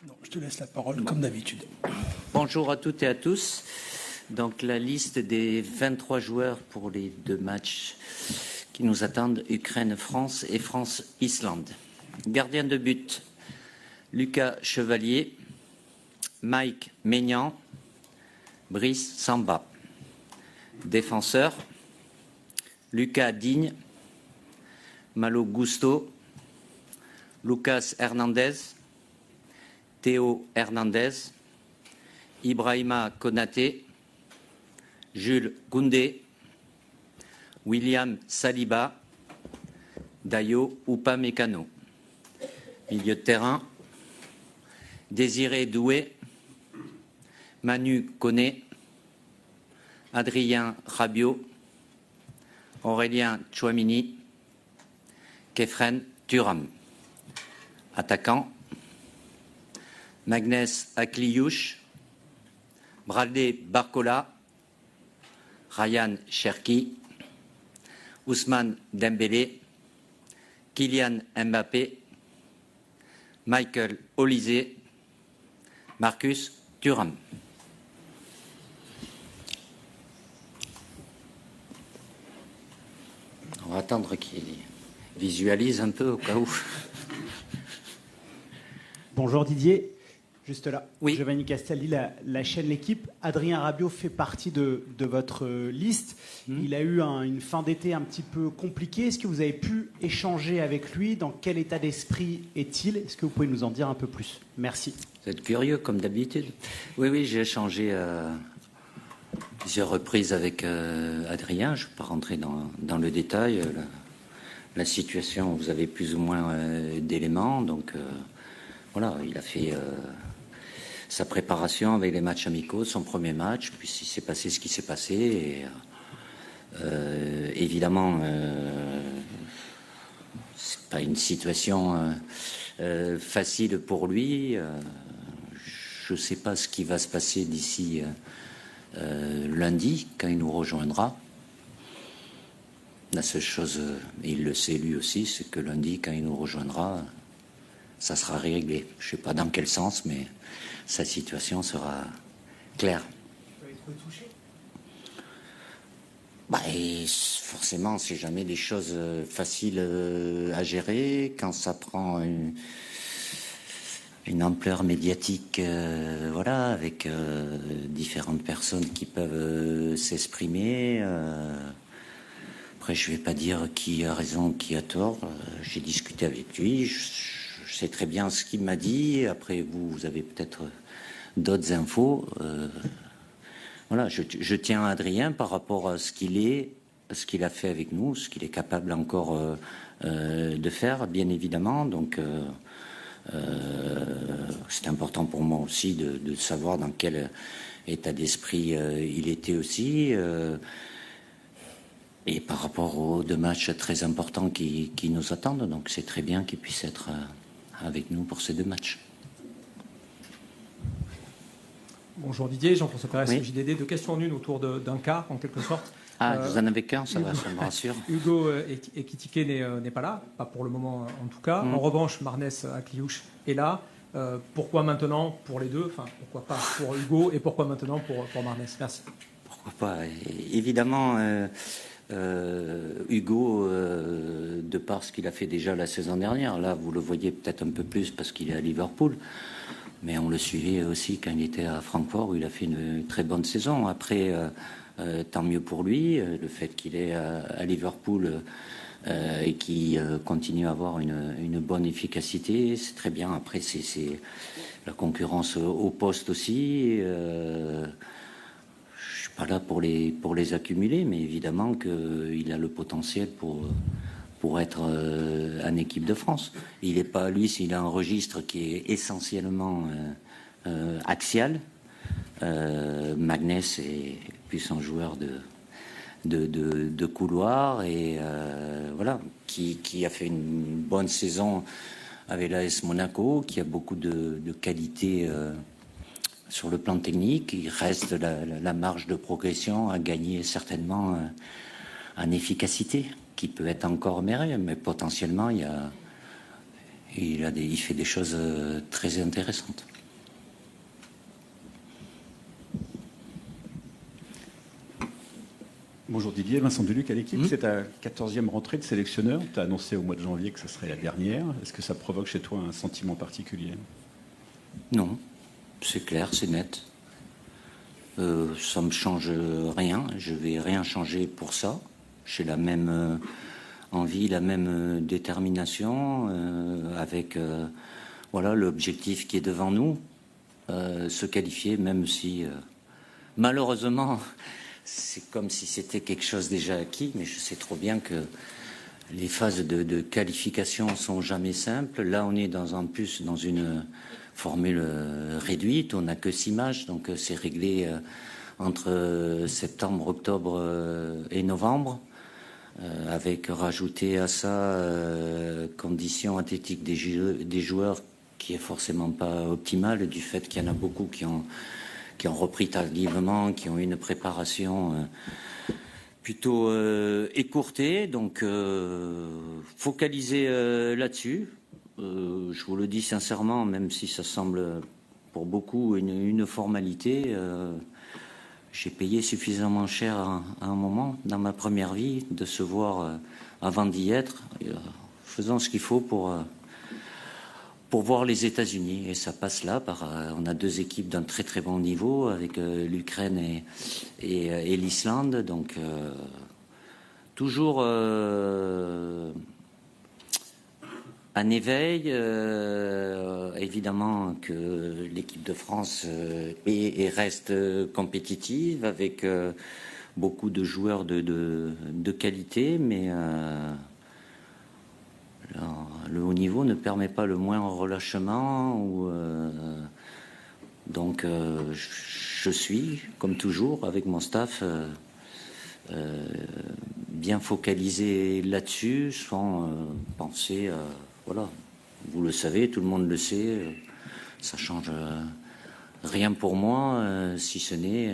Non, je te laisse la parole comme d'habitude. Bonjour à toutes et à tous. Donc la liste des 23 joueurs pour les 2 matchs qui nous attendent, Ukraine-France et France-Islande. Gardien de but, Lucas Chevalier, Mike Maignan, Brice Samba. Défenseur, Lucas Digne, Malo Gusto, Lucas Hernandez, Théo Hernandez, Ibrahima Konaté, Jules Koundé, William Saliba, Dayo Upamecano. Milieu de terrain, Désiré Doué, Manu Koné, Adrien Rabiot, Aurélien Tchouamini, Kefren Thuram. Attaquant, Magnès Akliouche, Bradley Barcola, Ryan Cherki, Ousmane Dembélé, Kylian Mbappé, Michael Olise, Marcus Thuram. On va attendre qu'il visualise un peu au cas où. Bonjour Didier, juste là. Oui. Giovanni Castelli, la chaîne L'Équipe. Adrien Rabiot fait partie de votre liste. Il a eu une fin d'été un petit peu compliquée. Est-ce que vous avez pu échanger avec lui? Dans quel état d'esprit est-il? Est-ce que vous pouvez nous en dire un peu plus? Merci. Vous êtes curieux comme d'habitude. Oui, j'ai échangé plusieurs reprises avec Adrien. Je ne vais pas rentrer dans le détail. La situation, vous avez plus ou moins d'éléments. Donc voilà, il a fait sa préparation avec les matchs amicaux, son premier match, puis il s'est passé ce qui s'est passé. Et, évidemment, c'est pas une situation facile pour lui. Je ne sais pas ce qui va se passer d'ici lundi, quand il nous rejoindra. La seule chose, et il le sait lui aussi, c'est que lundi, quand il nous rejoindra, ça sera réglé. Je ne sais pas dans quel sens, mais sa situation sera claire. Tu peux être touché? Et forcément, c'est jamais des choses faciles à gérer. Quand ça prend une ampleur médiatique, voilà, avec différentes personnes qui peuvent s'exprimer. Après, je ne vais pas dire qui a raison, qui a tort. J'ai discuté avec lui. Je sais très bien ce qu'il m'a dit. Après, vous avez peut-être d'autres infos. Voilà, je tiens à Adrien par rapport à ce qu'il est, ce qu'il a fait avec nous, ce qu'il est capable encore de faire, bien évidemment. Donc, c'est important pour moi aussi de savoir dans quel état d'esprit il était aussi. Et par rapport aux 2 matchs très importants qui nous attendent. Donc, c'est très bien qu'il puisse être avec nous pour ces 2 matchs. Bonjour Didier, Jean-François Perez, Oui. JDD. 2 questions en une autour d'un cas, en quelque sorte. Vous en avez qu'un, ça va, ça me rassure. Hugo Ekitike n'est pas là, pas pour le moment en tout cas. En revanche, Marnès Akliouche est là. Pourquoi maintenant pour les deux? Enfin, pourquoi pas pour Hugo et pourquoi maintenant pour Marnès? Merci. Pourquoi pas? Évidemment, Hugo, de par ce qu'il a fait déjà la saison dernière, là vous le voyez peut-être un peu plus parce qu'il est à Liverpool, mais on le suivait aussi quand il était à Francfort où il a fait une très bonne saison. Après, tant mieux pour lui, le fait qu'il est à Liverpool et qu'il continue à avoir une bonne efficacité, c'est très bien. Après, c'est la concurrence au poste aussi. Je suis pas là pour les accumuler, mais évidemment qu'il a le potentiel pour être en équipe de France. Il n'est pas, lui, s'il a un registre qui est essentiellement axial. Magnès est plus un joueur de couloir et voilà, qui a fait une bonne saison avec l'AS Monaco, qui a beaucoup de qualités sur le plan technique. Il reste la marge de progression à gagner certainement en efficacité, qui peut être encore meilleure, mais potentiellement il il fait des choses très intéressantes. Bonjour Didier, Vincent Duluc à l'équipe. C'est ta 14e rentrée de sélectionneur. Tu as annoncé au mois de janvier que ce serait la dernière. Est-ce que ça provoque chez toi un sentiment particulier? Non, c'est clair, c'est net. Ça me change rien. Je vais rien changer pour ça. J'ai la même envie, la même détermination, avec voilà l'objectif qui est devant nous, se qualifier, même si malheureusement c'est comme si c'était quelque chose déjà acquis, mais je sais trop bien que les phases de qualification sont jamais simples. Là, on est en plus dans une formule réduite, on n'a que 6 matchs, donc c'est réglé entre septembre, octobre et novembre, avec rajouter à ça conditions athlétiques des joueurs qui est forcément pas optimale, du fait qu'il y en a beaucoup qui ont repris tardivement, qui ont eu une préparation plutôt écourtée, donc focaliser là-dessus. Je vous le dis sincèrement, même si ça semble pour beaucoup une formalité, j'ai payé suffisamment cher à un moment dans ma première vie de se voir avant d'y être, faisant ce qu'il faut pour voir les États-Unis. Et ça passe là on a 2 équipes d'un très très bon niveau avec l'Ukraine et l'Islande, donc toujours un éveil, évidemment que l'équipe de France est et reste compétitive avec beaucoup de joueurs de qualité, mais le haut niveau ne permet pas le moindre relâchement. Donc je suis, comme toujours, avec mon staff, bien focalisé là-dessus, sans penser... voilà, vous le savez, tout le monde le sait, ça change rien pour moi, si ce n'est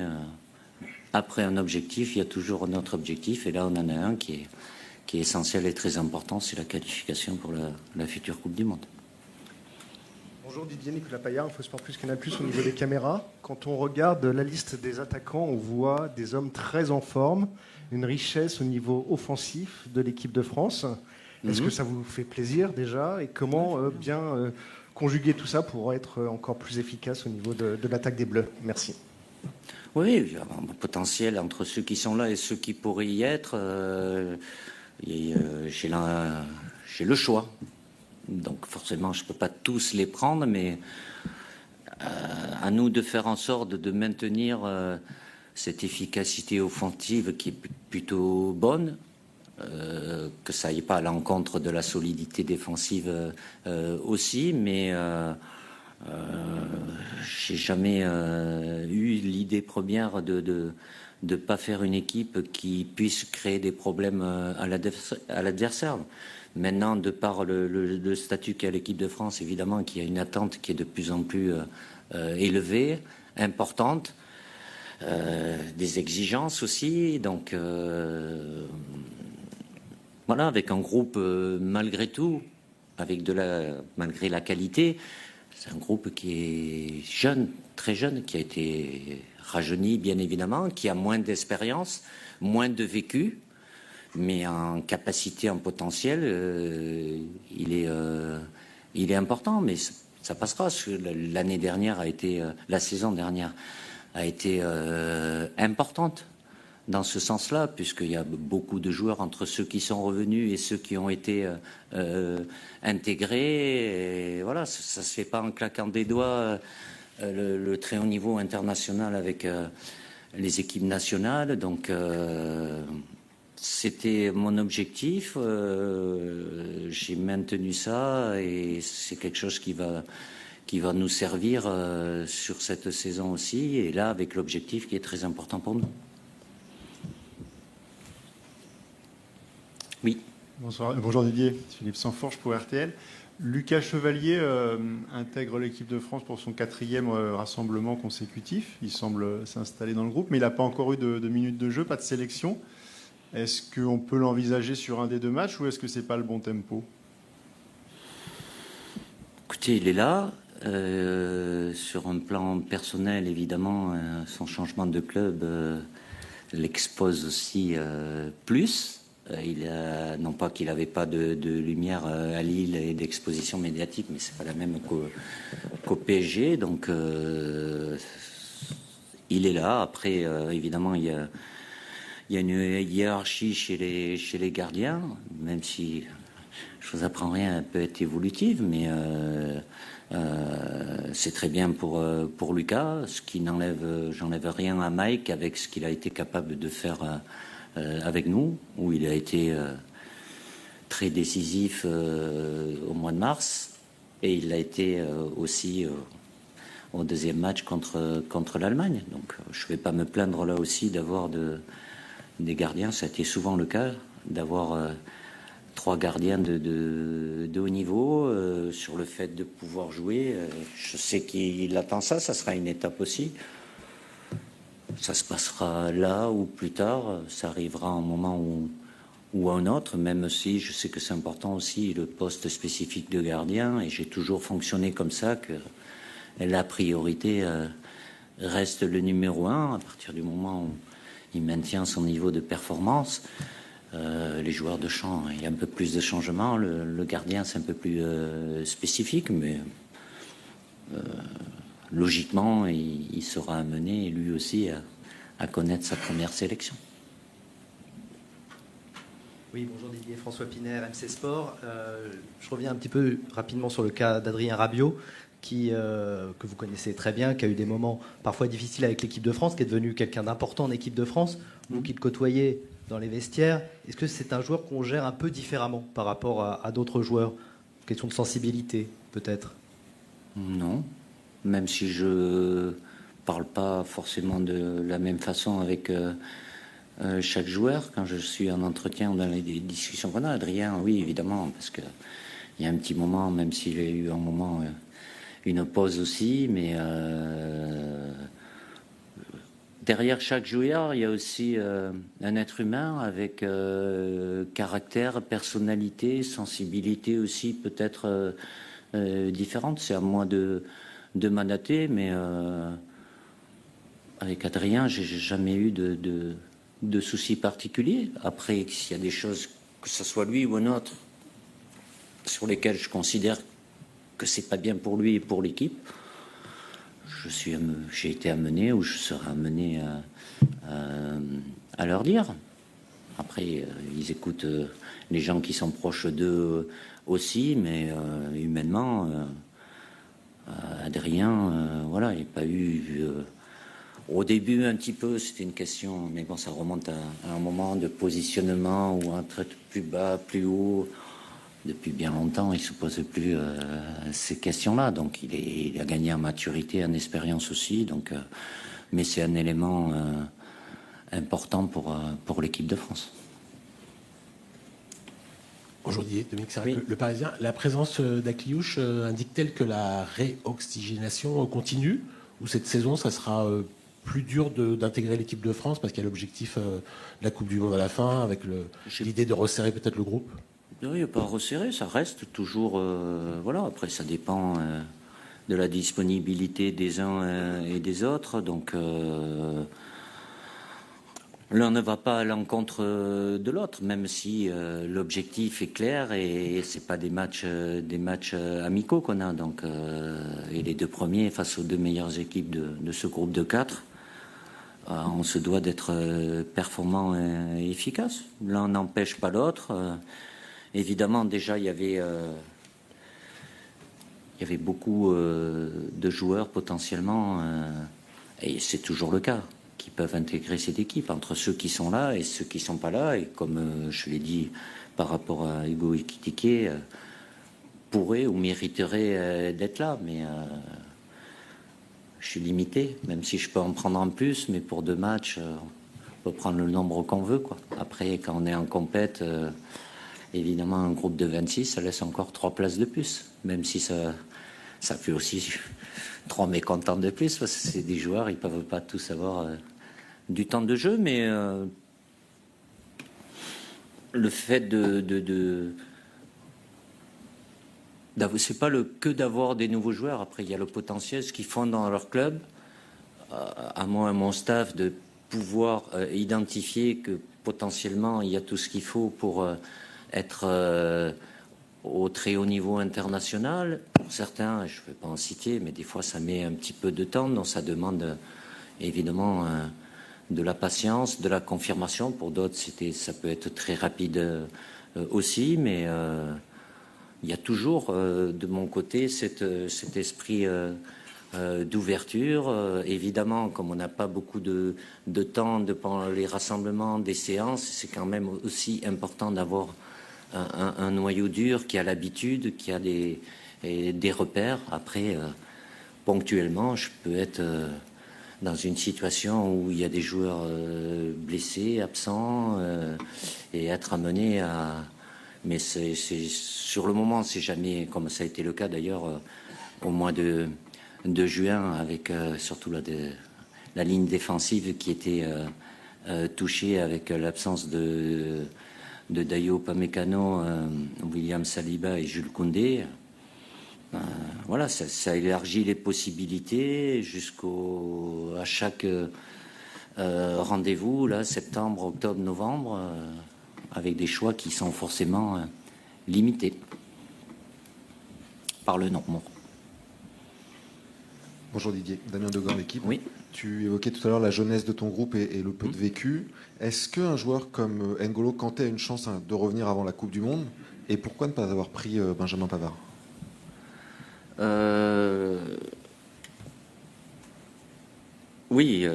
après un objectif, il y a toujours un autre objectif, et là on en a un qui est essentiel et très important, c'est la qualification pour la future Coupe du Monde. Bonjour Didier, Nicolas Paillard, InfoSport Plus, Canal Plus au niveau des caméras. Quand on regarde la liste des attaquants, on voit des hommes très en forme, une richesse au niveau offensif de l'équipe de France. Est-ce que ça vous fait plaisir déjà? Et comment bien conjuguer tout ça pour être encore plus efficace au niveau de l'attaque des Bleus? Merci. Oui, il y a un potentiel entre ceux qui sont là et ceux qui pourraient y être. J'ai le choix. Donc forcément, je ne peux pas tous les prendre, mais à nous de faire en sorte de maintenir cette efficacité offensive qui est plutôt bonne, que ça n'aille pas à l'encontre de la solidité défensive aussi, mais j'ai jamais eu l'idée première de ne pas faire une équipe qui puisse créer des problèmes à l'adversaire. Maintenant, de par le statut qu'a l'équipe de France, évidemment qu'il y a une attente qui est de plus en plus élevée, importante, des exigences aussi, donc voilà, avec un groupe malgré tout, malgré la qualité, c'est un groupe qui est jeune, très jeune, qui a été rajeuni bien évidemment, qui a moins d'expérience, moins de vécu, mais en capacité, en potentiel, il est important, mais ça passera. L'année dernière la saison dernière a été importante dans ce sens-là, puisqu'il y a beaucoup de joueurs entre ceux qui sont revenus et ceux qui ont été intégrés. Et voilà, ça se fait pas en claquant des doigts. Le très haut niveau international avec les équipes nationales, donc c'était mon objectif. J'ai maintenu ça et c'est quelque chose qui va nous servir sur cette saison aussi, et là avec l'objectif qui est très important pour nous. Oui. Bonsoir, bonjour Didier, Philippe Sanforge pour RTL. Lucas Chevalier intègre l'équipe de France pour son 4e rassemblement consécutif. Il semble s'installer dans le groupe, mais il n'a pas encore eu de minutes de jeu, pas de sélection. Est-ce qu'on peut l'envisager sur un des 2 matchs ou est-ce que c'est pas le bon tempo? Écoutez, il est là. Sur un plan personnel, évidemment, son changement de club l'expose aussi plus. Non pas qu'il n'avait pas de lumière à Lille et d'exposition médiatique, mais c'est pas la même qu'au PSG. Donc, il est là. Après, évidemment, il y a une hiérarchie chez les gardiens, même si je vous apprends rien, elle peut être évolutive, mais c'est très bien pour Lucas, ce qui j'enlève rien à Mike avec ce qu'il a été capable de faire avec nous, où il a été très décisif au mois de mars, et il l'a été aussi au deuxième match contre l'Allemagne. Donc je ne vais pas me plaindre là aussi d'avoir des gardiens, ça a été souvent le cas, d'avoir 3 gardiens de haut niveau, sur le fait de pouvoir jouer. Je sais qu'il attend ça sera une étape aussi. Ça se passera là ou plus tard, ça arrivera à un moment ou à un autre, même si je sais que c'est important aussi le poste spécifique de gardien, et j'ai toujours fonctionné comme ça, que la priorité reste le numéro 1 à partir du moment où il maintient son niveau de performance. Les joueurs de champ, il y a un peu plus de changements. Le gardien, c'est un peu plus spécifique, mais logiquement, il sera amené, lui aussi, à connaître sa première sélection. Oui, bonjour Didier, François Piner, MC Sport. Je reviens un petit peu rapidement sur le cas d'Adrien Rabiot, que vous connaissez très bien, qui a eu des moments parfois difficiles avec l'équipe de France, qui est devenu quelqu'un d'important en équipe de France, vous qui le côtoyez dans les vestiaires. Est-ce que c'est un joueur qu'on gère un peu différemment par rapport à d'autres joueurs? Question de sensibilité, peut-être? Non, même si je parle pas forcément de la même façon avec chaque joueur. Quand je suis en entretien ou dans les discussions qu'on a, Adrien, oui, évidemment, parce que il y a un petit moment, même s'il y a eu un moment une pause aussi, mais derrière chaque joueur, il y a aussi un être humain avec caractère, personnalité, sensibilité aussi peut-être différente. C'est à moi de manater, mais avec Adrien, j'ai jamais eu de soucis particuliers. Après, s'il y a des choses, que ce soit lui ou un autre, sur lesquelles je considère que c'est pas bien pour lui et pour l'équipe, j'ai été amené ou je serai amené à leur dire. Après, ils écoutent les gens qui sont proches d'eux aussi, mais humainement, Adrien, voilà, il n'y a pas eu. Au début, un petit peu, c'était une question, mais bon, ça remonte à un moment de positionnement ou un trait plus bas, plus haut. Depuis bien longtemps, il ne se pose plus ces questions-là. Donc, il a gagné en maturité, en expérience aussi. Donc, mais c'est un élément important pour l'équipe de France. Aujourd'hui, Dominique Sarrac, Oui. le Parisien, la présence d'Akliouche indique-t-elle que la réoxygénation continue, ou cette saison, ça sera plus dur d'intégrer l'équipe de France parce qu'il y a l'objectif de la Coupe du Monde à la fin, avec l'idée de resserrer peut-être le groupe? Non, il n'y a pas à resserrer, ça reste toujours. Voilà, après, ça dépend de la disponibilité des uns et des autres. Donc, l'un ne va pas à l'encontre de l'autre, même si l'objectif est clair et c'est pas des matchs amicaux qu'on a. Donc, et les 2 premiers face aux 2 meilleures équipes de ce groupe de 4. On se doit d'être performant et efficace. L'un n'empêche pas l'autre. Évidemment, déjà, il y avait beaucoup de joueurs potentiellement, et c'est toujours le cas, qui peuvent intégrer cette équipe, entre ceux qui sont là et ceux qui ne sont pas là. Et comme je l'ai dit par rapport à Hugo Ekitike, pourrait ou mériterait d'être là. Mais je suis limité, même si je peux en prendre en plus, mais pour 2 matchs, on peut prendre le nombre qu'on veut, quoi. Après, quand on est en compète, évidemment, un groupe de 26, ça laisse encore 3 places de plus, même si ça fait aussi 3 mécontents de plus, parce que c'est des joueurs, ils ne peuvent pas tous avoir du temps de jeu, mais le fait de c'est pas que d'avoir des nouveaux joueurs. Après, il y a le potentiel, ce qu'ils font dans leur club. À moi et mon staff de pouvoir identifier que potentiellement il y a tout ce qu'il faut pour être au très haut niveau international. Pour certains, je ne vais pas en citer, mais des fois ça met un petit peu de temps, donc ça demande évidemment de la patience, de la confirmation. Pour d'autres, ça peut être très rapide aussi, mais il y a toujours de mon côté cet esprit d'ouverture. Évidemment, comme on n'a pas beaucoup de temps pendant les rassemblements, des séances, c'est quand même aussi important d'avoir un noyau dur qui a l'habitude, qui a des repères. Après, ponctuellement, je peux être dans une situation où il y a des joueurs blessés, absents, et être amené à... Mais c'est sur le moment, c'est jamais, comme ça a été le cas d'ailleurs au mois de juin, avec surtout la ligne défensive qui était touchée avec l'absence de Dayo Upamecano, William Saliba et Jules Koundé. Voilà, ça élargit les possibilités à chaque rendez-vous, là, septembre, octobre, novembre, avec des choix qui sont forcément limités par le nombre. Bonjour Didier, Damien Degan, l'équipe. Oui. Tu évoquais tout à l'heure la jeunesse de ton groupe et le peu de vécu. Est-ce qu'un joueur comme N'Golo Kanté a une chance de revenir avant la Coupe du Monde? Et pourquoi ne pas avoir pris Benjamin Pavard? Oui,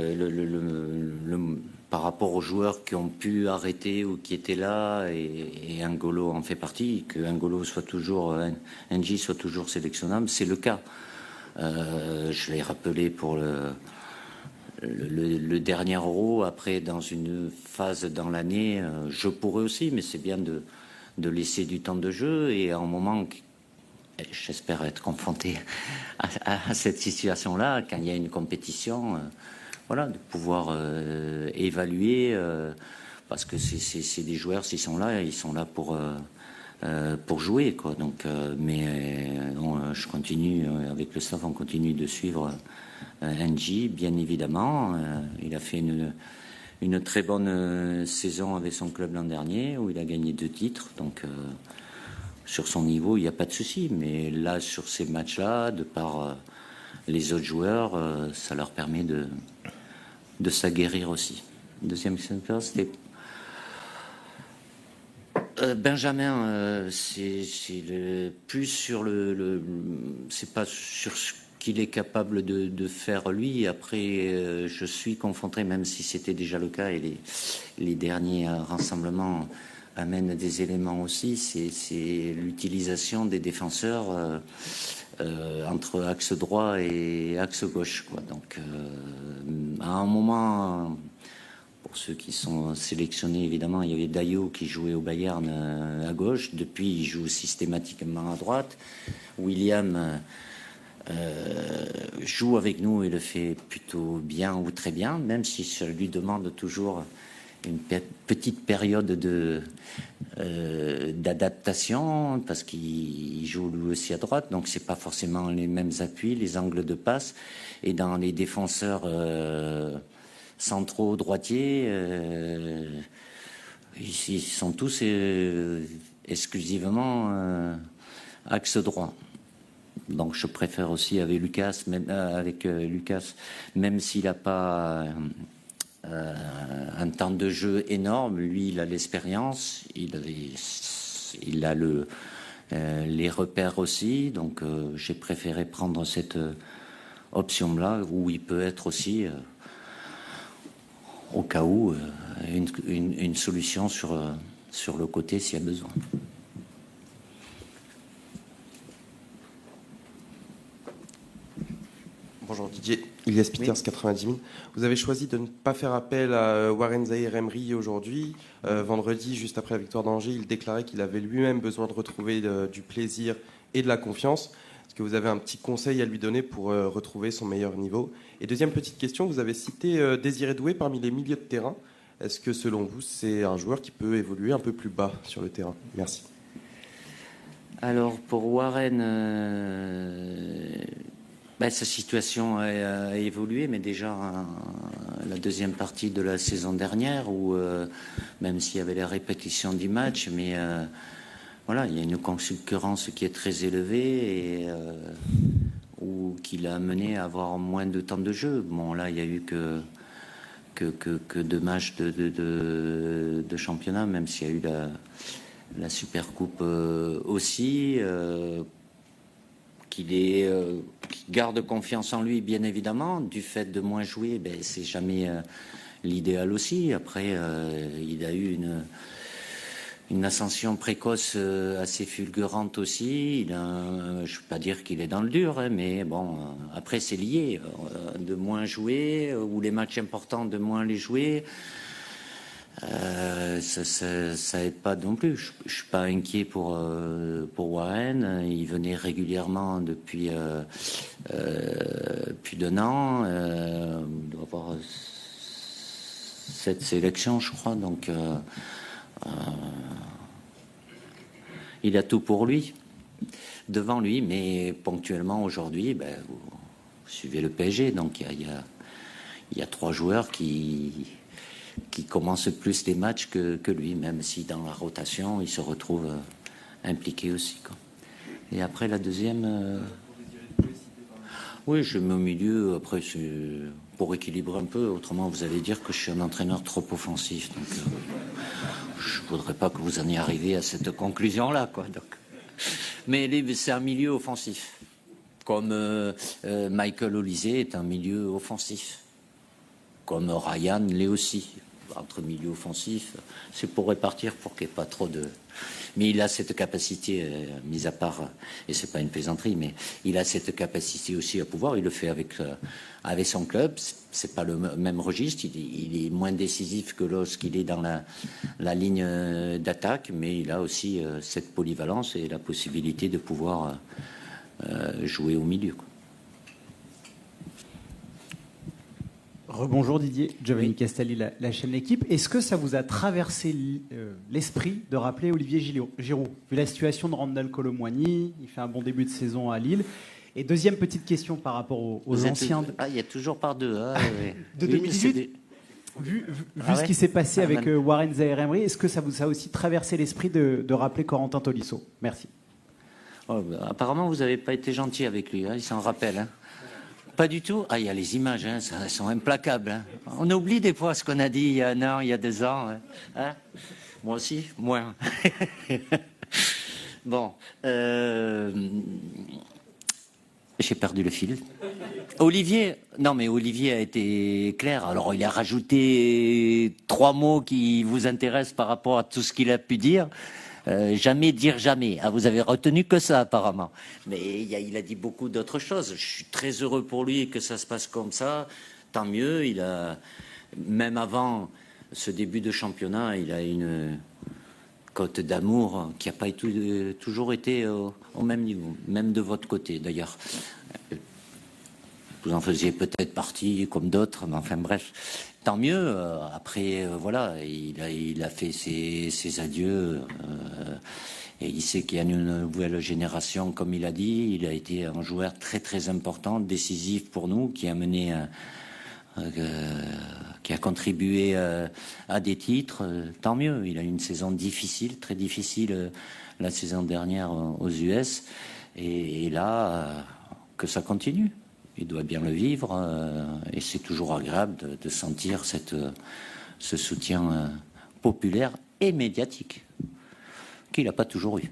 par rapport aux joueurs qui ont pu arrêter ou qui étaient là, et N'Golo en fait partie, que N'Golo soit toujours, NJ soit toujours sélectionnable, c'est le cas. Je l'ai rappelé pour le dernier Euro. Après, dans une phase dans l'année, je pourrais aussi, mais c'est bien de laisser du temps de jeu, et à un moment, j'espère être confronté à cette situation-là, quand il y a une compétition, voilà, de pouvoir évaluer, parce que c'est des joueurs, s'ils sont là, ils sont là pour jouer, quoi. Donc, je continue avec le staff, on continue de suivre NJ, bien évidemment. Il a fait une très bonne saison avec son club l'an dernier, où il a gagné 2 titres. Donc, sur son niveau, il n'y a pas de souci. Mais là, sur ces matchs-là, de par les autres joueurs, ça leur permet de s'aguerrir aussi. Deuxième question, c'était Benjamin. C'est plus sur c'est pas sur ce qu'il est capable de faire lui. Après, je suis confronté, même si c'était déjà le cas, et les derniers rassemblements amènent des éléments aussi. C'est l'utilisation des défenseurs entre axe droit et axe gauche, quoi. Donc, à un moment, pour ceux qui sont sélectionnés, évidemment, il y avait Dayo qui jouait au Bayern à gauche. Depuis, il joue systématiquement à droite. William joue avec nous et le fait plutôt bien ou très bien, même si ça lui demande toujours une petite période d'adaptation, parce qu'il joue lui aussi à droite, donc c'est pas forcément les mêmes appuis, les angles de passe. Et dans les défenseurs centraux droitiers, ils sont tous exclusivement axe droit. Donc je préfère aussi avec Lucas, même s'il n'a pas un temps de jeu énorme, lui il a l'expérience, il a les repères aussi, donc j'ai préféré prendre cette option-là, où il peut être aussi, au cas où, une solution sur le côté s'il y a besoin. Bonjour Didier, Ilias Peters, 90 000. Vous avez choisi de ne pas faire appel à Warren Zaïre-Emery aujourd'hui. Vendredi, juste après la victoire d'Angers, il déclarait qu'il avait lui-même besoin de retrouver du plaisir et de la confiance. Est-ce que vous avez un petit conseil à lui donner pour retrouver son meilleur niveau? Et deuxième petite question, vous avez cité Désiré Doué parmi les milieux de terrain. Est-ce que selon vous, c'est un joueur qui peut évoluer un peu plus bas sur le terrain? Merci. Alors pour Warren, sa situation a évolué, mais déjà la deuxième partie de la saison dernière, où même s'il y avait la répétition du match, mais voilà, il y a une concurrence qui est très élevée et ou qui l'a amené à avoir moins de temps de jeu. Bon, là, il y a eu que 2 matchs de championnat, même s'il y a eu la Super Coupe aussi. Qu'il garde confiance en lui, bien évidemment. Du fait de moins jouer, c'est jamais l'idéal aussi. Après, il a eu une ascension précoce assez fulgurante aussi. Je ne veux pas dire qu'il est dans le dur, mais bon, après c'est lié. De moins jouer, ou les matchs importants, de moins les jouer, ça aide pas non plus. Je suis pas inquiet pour Warren. Il venait régulièrement depuis plus d'1 an. Il doit avoir 7 sélections, je crois. Donc il a tout pour lui, devant lui, mais ponctuellement aujourd'hui, vous suivez le PSG, donc il y a 3 joueurs qui commencent plus les matchs que lui, même si dans la rotation, il se retrouve impliqué aussi, quoi. Et après, la deuxième... Oui, je mets au milieu, après, c'est pour équilibrer un peu, autrement vous allez dire que je suis un entraîneur trop offensif, donc je ne voudrais pas que vous en y arriviez à cette conclusion-là, quoi. Donc. Mais c'est un milieu offensif, comme Michael Olise est un milieu offensif, comme Ryan l'est aussi. Entre milieu offensif, c'est pour répartir, pour qu'il n'y ait pas trop de... Mais il a cette capacité, mis à part, et c'est pas une plaisanterie, mais il a cette capacité aussi à pouvoir, il le fait avec son club, c'est pas le même registre, il est moins décisif que lorsqu'il est dans la ligne d'attaque, mais il a aussi cette polyvalence et la possibilité de pouvoir jouer au milieu, quoi. Rebonjour Didier, Giovanni Castelli, la chaîne L'Équipe. Est-ce que ça vous a traversé l'esprit de rappeler Olivier Giroud, vu la situation de Randal Colomwani, il fait un bon début de saison à Lille. Et deuxième petite question par rapport aux anciens... il y a toujours par deux. De 2018, vu ce qui s'est passé avec Warren Zaïre-Emery, est-ce que ça vous a aussi traversé l'esprit de rappeler Corentin Tolisso? Merci. Apparemment, vous n'avez pas été gentil avec lui, il s'en rappelle. Pas du tout. Il y a les images, elles sont implacables. On oublie des fois ce qu'on a dit il y a 1 an, il y a 2 ans. Moi aussi, moins. Bon. J'ai perdu le fil. Olivier a été clair. Alors, il a rajouté 3 mots qui vous intéressent par rapport à tout ce qu'il a pu dire. Jamais dire jamais. Vous avez retenu que ça apparemment. Mais il a dit beaucoup d'autres choses. Je suis très heureux pour lui que ça se passe comme ça. Tant mieux. Même avant ce début de championnat, il a une cote d'amour qui n'a pas toujours été au même niveau, même de votre côté d'ailleurs. Vous en faisiez peut-être partie comme d'autres, mais enfin bref. Tant mieux. Après, voilà, il a fait ses adieux et il sait qu'il y a une nouvelle génération, comme il a dit. Il a été un joueur très très important, décisif pour nous, qui a mené, qui a contribué à des titres. Tant mieux. Il a eu une saison difficile, très difficile, la saison dernière aux US, et là que ça continue. Il doit bien le vivre et c'est toujours agréable de sentir ce soutien populaire et médiatique qu'il n'a pas toujours eu.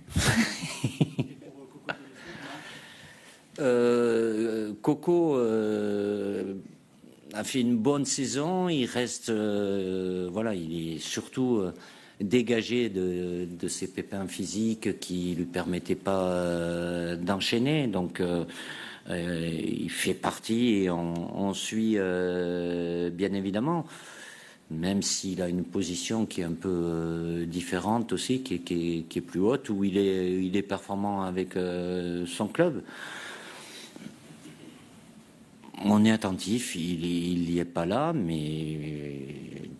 Coco a fait une bonne saison. Il reste, il est surtout dégagé de ses pépins physiques qui lui permettaient pas d'enchaîner. Donc il fait partie et on suit bien évidemment, même s'il a une position qui est un peu différente aussi, qui est plus haute, où il est performant avec son club. On est attentif, il n'y est pas là, mais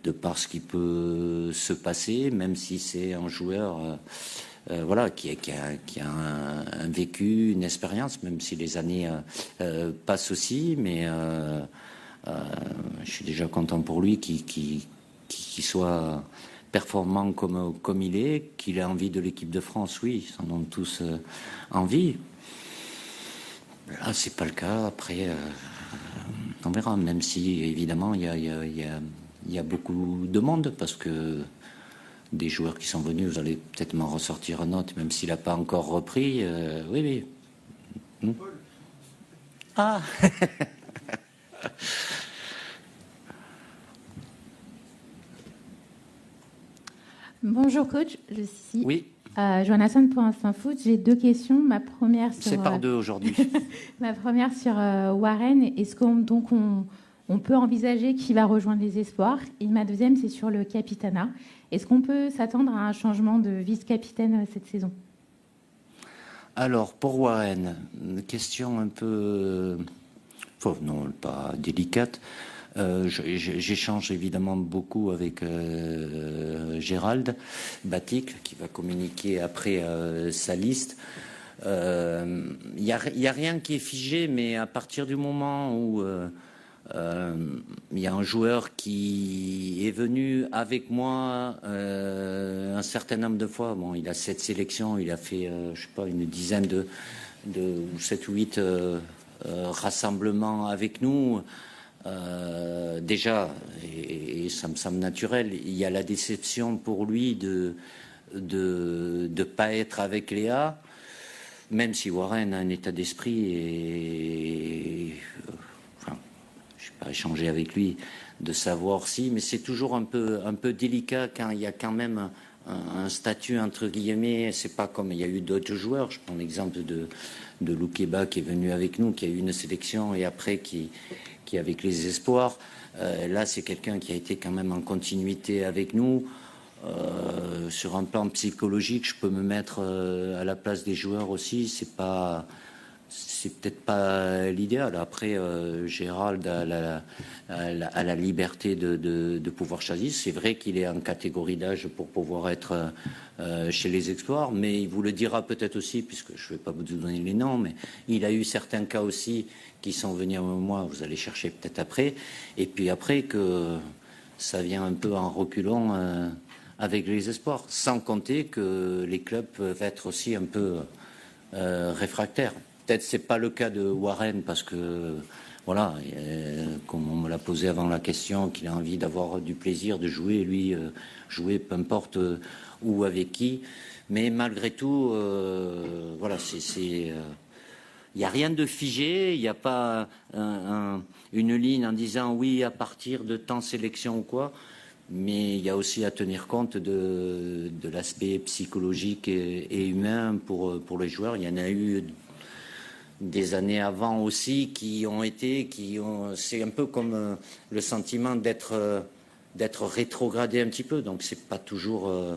de par ce qui peut se passer, même si c'est un joueur voilà, qui a un vécu, une expérience, même si les années passent aussi, mais je suis déjà content pour lui qu'il soit performant comme il est, qu'il ait envie de l'équipe de France, oui, ils en ont tous envie. Là, c'est pas le cas. Après, on verra, même si, évidemment, il y a beaucoup de monde, parce que des joueurs qui sont venus, vous allez peut-être m'en ressortir un autre, même s'il n'a pas encore repris. Oui. Ah Bonjour coach, je suis ici. Oui. Joanna pour Instant Foot. J'ai 2 questions. Ma première sur. C'est par 2 aujourd'hui. Ma première sur Warren. Est-ce qu'on peut envisager qu'il va rejoindre les espoirs? Et ma deuxième, c'est sur le capitanat. Est-ce qu'on peut s'attendre à un changement de vice-capitaine cette saison? Alors, pour Warren, une question un peu, non, pas délicate. J'échange évidemment beaucoup avec Gérald Batic, qui va communiquer après sa liste. Il n'y a rien qui est figé, mais à partir du moment où il y a un joueur qui est venu avec moi un certain nombre de fois. Bon, il a 7 sélections, il a fait, je sais pas, une dizaine de 7 ou 8 rassemblements avec nous. Déjà, et ça me semble naturel, il y a la déception pour lui de pas être avec Léa, même si Warren a un état d'esprit et je n'ai pas échangé avec lui de savoir si, mais c'est toujours un peu délicat quand il y a quand même un statut entre guillemets. C'est pas comme il y a eu d'autres joueurs. Je prends l'exemple de Loukeba qui est venu avec nous, qui a eu une sélection et après qui avec les espoirs. Là, c'est quelqu'un qui a été quand même en continuité avec nous. Sur un plan psychologique, je peux me mettre à la place des joueurs aussi. C'est peut-être pas l'idéal. Après, Gérald a la liberté de pouvoir choisir. C'est vrai qu'il est en catégorie d'âge pour pouvoir être chez les espoirs, mais il vous le dira peut-être aussi, puisque je ne vais pas vous donner les noms, mais il a eu certains cas aussi qui sont venus à moi, vous allez chercher peut-être après, et puis après que ça vient un peu en reculant avec les espoirs, sans compter que les clubs peuvent être aussi un peu réfractaires. Peut-être c'est pas le cas de Warren, parce que voilà, comme on me l'a posé avant la question, qu'il a envie d'avoir du plaisir de jouer, lui jouer peu importe où avec qui, mais malgré tout, voilà, il n'y a rien de figé, il n'y a pas une ligne en disant oui à partir de temps sélection ou quoi, mais il y a aussi à tenir compte de l'aspect psychologique et humain pour les joueurs. Il y en a eu des années avant aussi c'est un peu comme le sentiment d'être rétrogradé un petit peu, donc c'est pas toujours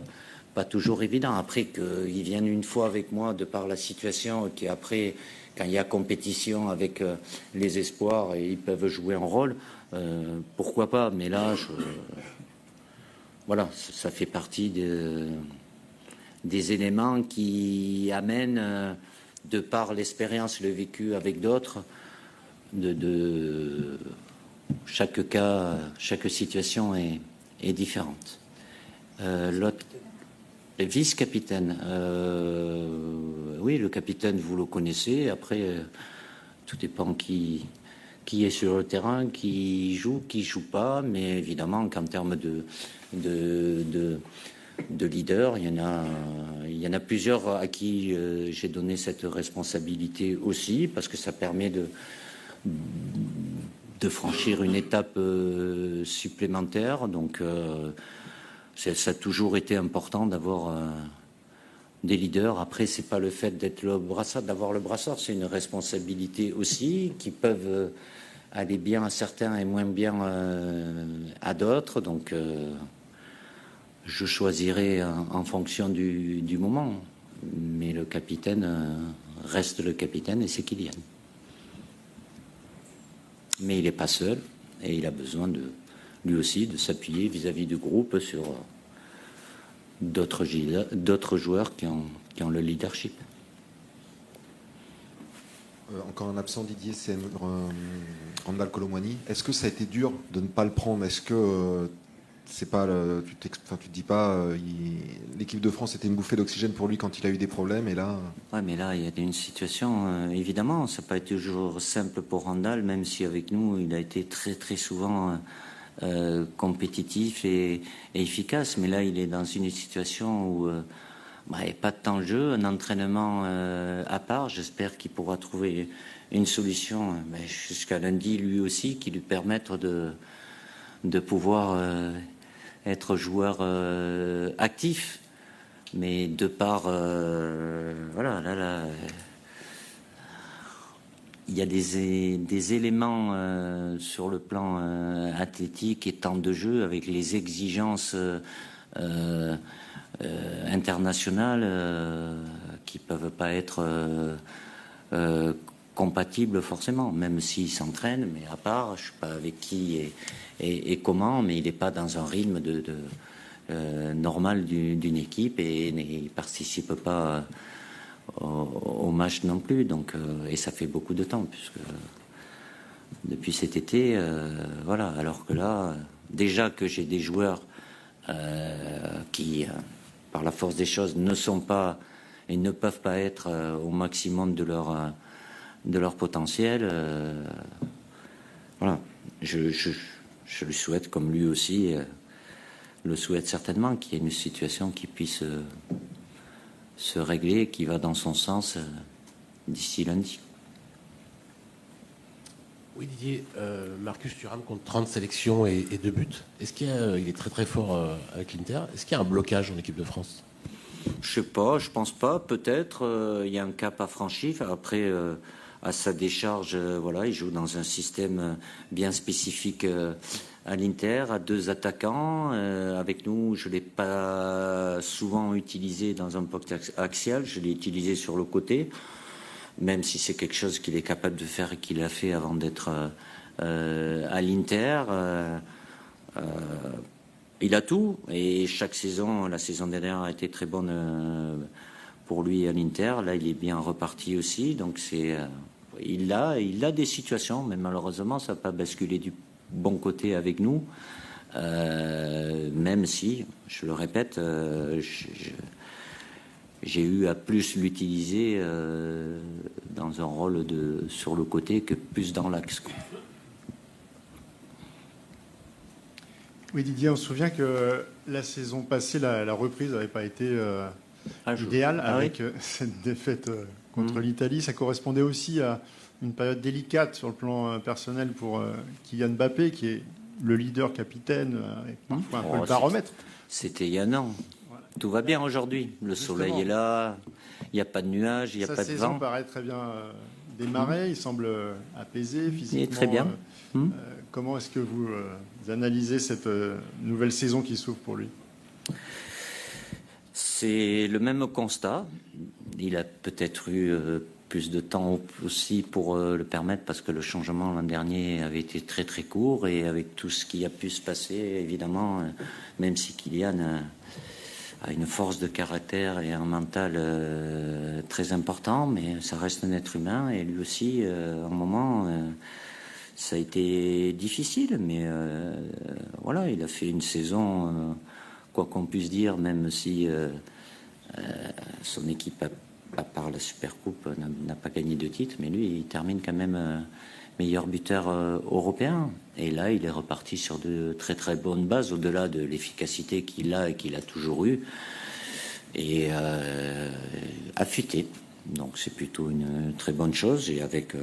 évident. Après qu'ils viennent une fois avec moi de par la situation, qui après, quand il y a compétition avec les espoirs et ils peuvent jouer un rôle, pourquoi pas, mais là voilà, ça fait partie des éléments qui amènent, de par l'expérience, le vécu avec d'autres, chaque cas, chaque situation est différente. L'autre, le vice-capitaine, oui, le capitaine, vous le connaissez. Après, tout dépend qui est sur le terrain, qui joue pas. Mais évidemment qu'en termes de leader, il y en a plusieurs à qui j'ai donné cette responsabilité aussi, parce que ça permet de franchir une étape supplémentaire. Donc ça a toujours été important d'avoir des leaders. Après, c'est pas le fait d'avoir le brassard, c'est une responsabilité aussi, qui peuvent aller bien à certains et moins bien à d'autres. Donc je choisirai en fonction du moment, mais le capitaine reste le capitaine et c'est Kylian. Mais il n'est pas seul et il a besoin lui aussi de s'appuyer vis-à-vis du groupe d'autres joueurs qui ont le leadership. Encore un absent, Didier, c'est Randal Colomwani. Est-ce que ça a été dur de ne pas le prendre? Est-ce que c'est pas tu te dis pas l'équipe de France était une bouffée d'oxygène pour lui quand il a eu des problèmes, et là Ouais, mais là il y a une situation évidemment, ça n'a pas été toujours simple pour Randal, même si avec nous il a été très très souvent compétitif et efficace, mais là il est dans une situation où il n'y a pas de temps de jeu, un entraînement à part. J'espère qu'il pourra trouver une solution jusqu'à lundi lui aussi qui lui permette de pouvoir être joueur actif. Mais de par voilà, là, il y a des éléments sur le plan athlétique et temps de jeu avec les exigences internationales qui peuvent pas être compatibles forcément, même s'il s'entraîne, mais à part, je sais pas avec qui et comment, mais il n'est pas dans un rythme normal d'une équipe et il participe pas au match non plus, donc et ça fait beaucoup de temps puisque depuis cet été, voilà, alors que là, déjà que j'ai des joueurs qui par la force des choses ne sont pas et ne peuvent pas être au maximum de leur potentiel. Voilà, je lui souhaite, comme lui aussi le souhaite certainement, qu'il y ait une situation qui puisse se régler, qui va dans son sens d'ici lundi. Oui, Didier, Marcus Thuram compte 30 sélections et 2 buts. Est-ce qu'il est très très fort avec l'Inter. Est-ce qu'il y a un blocage en équipe de France? Je sais pas, je pense pas. Peut-être. Il y a un cap à franchir. Après, à sa décharge, voilà, il joue dans un système bien spécifique à l'Inter, à 2 attaquants. Avec nous, je l'ai pas souvent utilisé dans un poste axial. Je l'ai utilisé sur le côté. Même si c'est quelque chose qu'il est capable de faire et qu'il a fait avant d'être à l'Inter. Il a tout, et chaque saison, la saison dernière a été très bonne pour lui à l'Inter. Là, il est bien reparti aussi, donc il a des situations, mais malheureusement, ça n'a pas basculé du bon côté avec nous. Même si, je le répète, j'ai eu à plus l'utiliser dans un rôle sur le côté que plus dans l'axe. Oui, Didier, on se souvient que la saison passée, la reprise n'avait pas été idéale avec cette défaite contre l'Italie. Ça correspondait aussi à une période délicate sur le plan personnel pour Kylian Mbappé, qui est le leader capitaine, et parfois un peu le baromètre. C'était il y a un an. Tout va bien aujourd'hui. Le soleil est là, il n'y a pas de nuages, il n'y a pas de vent. Sa saison paraît très bien démarrée, il semble apaisé physiquement. Il est très bien. Comment est-ce que vous analysez cette nouvelle saison qui s'ouvre pour lui? C'est le même constat. Il a peut-être eu plus de temps aussi pour le permettre, parce que le changement l'an dernier avait été très très court, et avec tout ce qui a pu se passer, évidemment, même si Kylian a une force de caractère et un mental très important, mais ça reste un être humain, et lui aussi, à un moment, ça a été difficile, mais voilà, il a fait une saison, quoi qu'on puisse dire, même si son équipe, à part la Supercoupe, n'a pas gagné de titre, mais lui, il termine quand même meilleur buteur européen. Et là, il est reparti sur de très très bonnes bases, au-delà de l'efficacité qu'il a et qu'il a toujours eu, et affûté. Donc c'est plutôt une très bonne chose, et avec